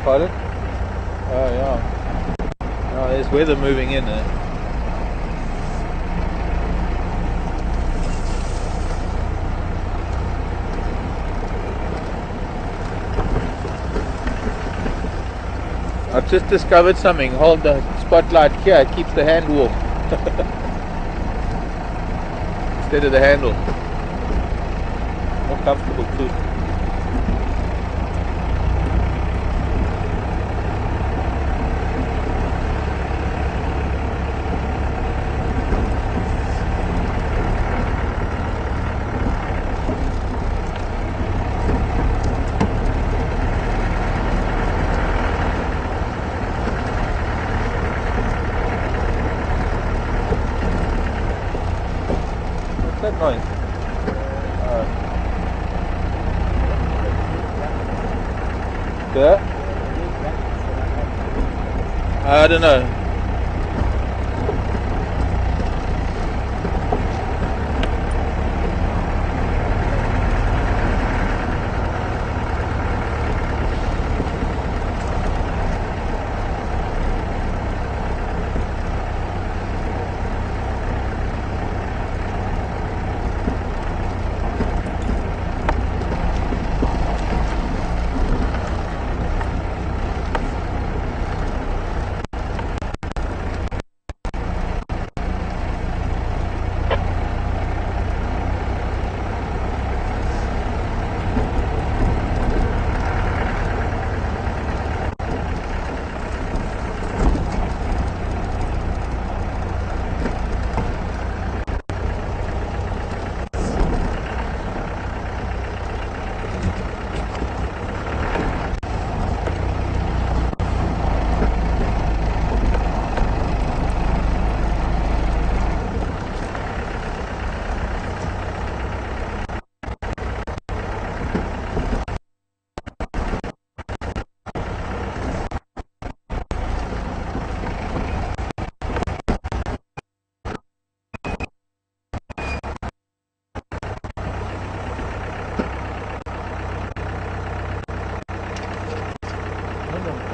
Pardon? Oh yeah. Oh, there's weather moving in there. I've just discovered something. Hold the spotlight here, it keeps the hand warm. Instead of the handle. More comfortable too. That noise? Yeah? I don't know.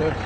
Yes.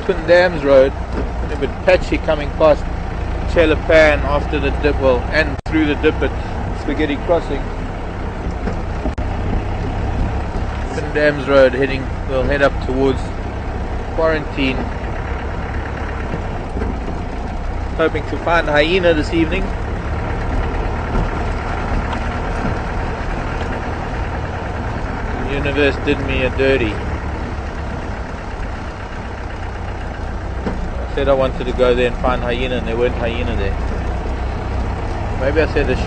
Open Dams Road, a bit patchy coming past Chelapan after the dip, well, and through the dip at Spaghetti Crossing. Open Dams Road, we'll head up towards Quarantine. Hoping to find hyena this evening. The universe did me a dirty. I said I wanted to go there and find hyena, and there weren't hyena there. Maybe I said I should.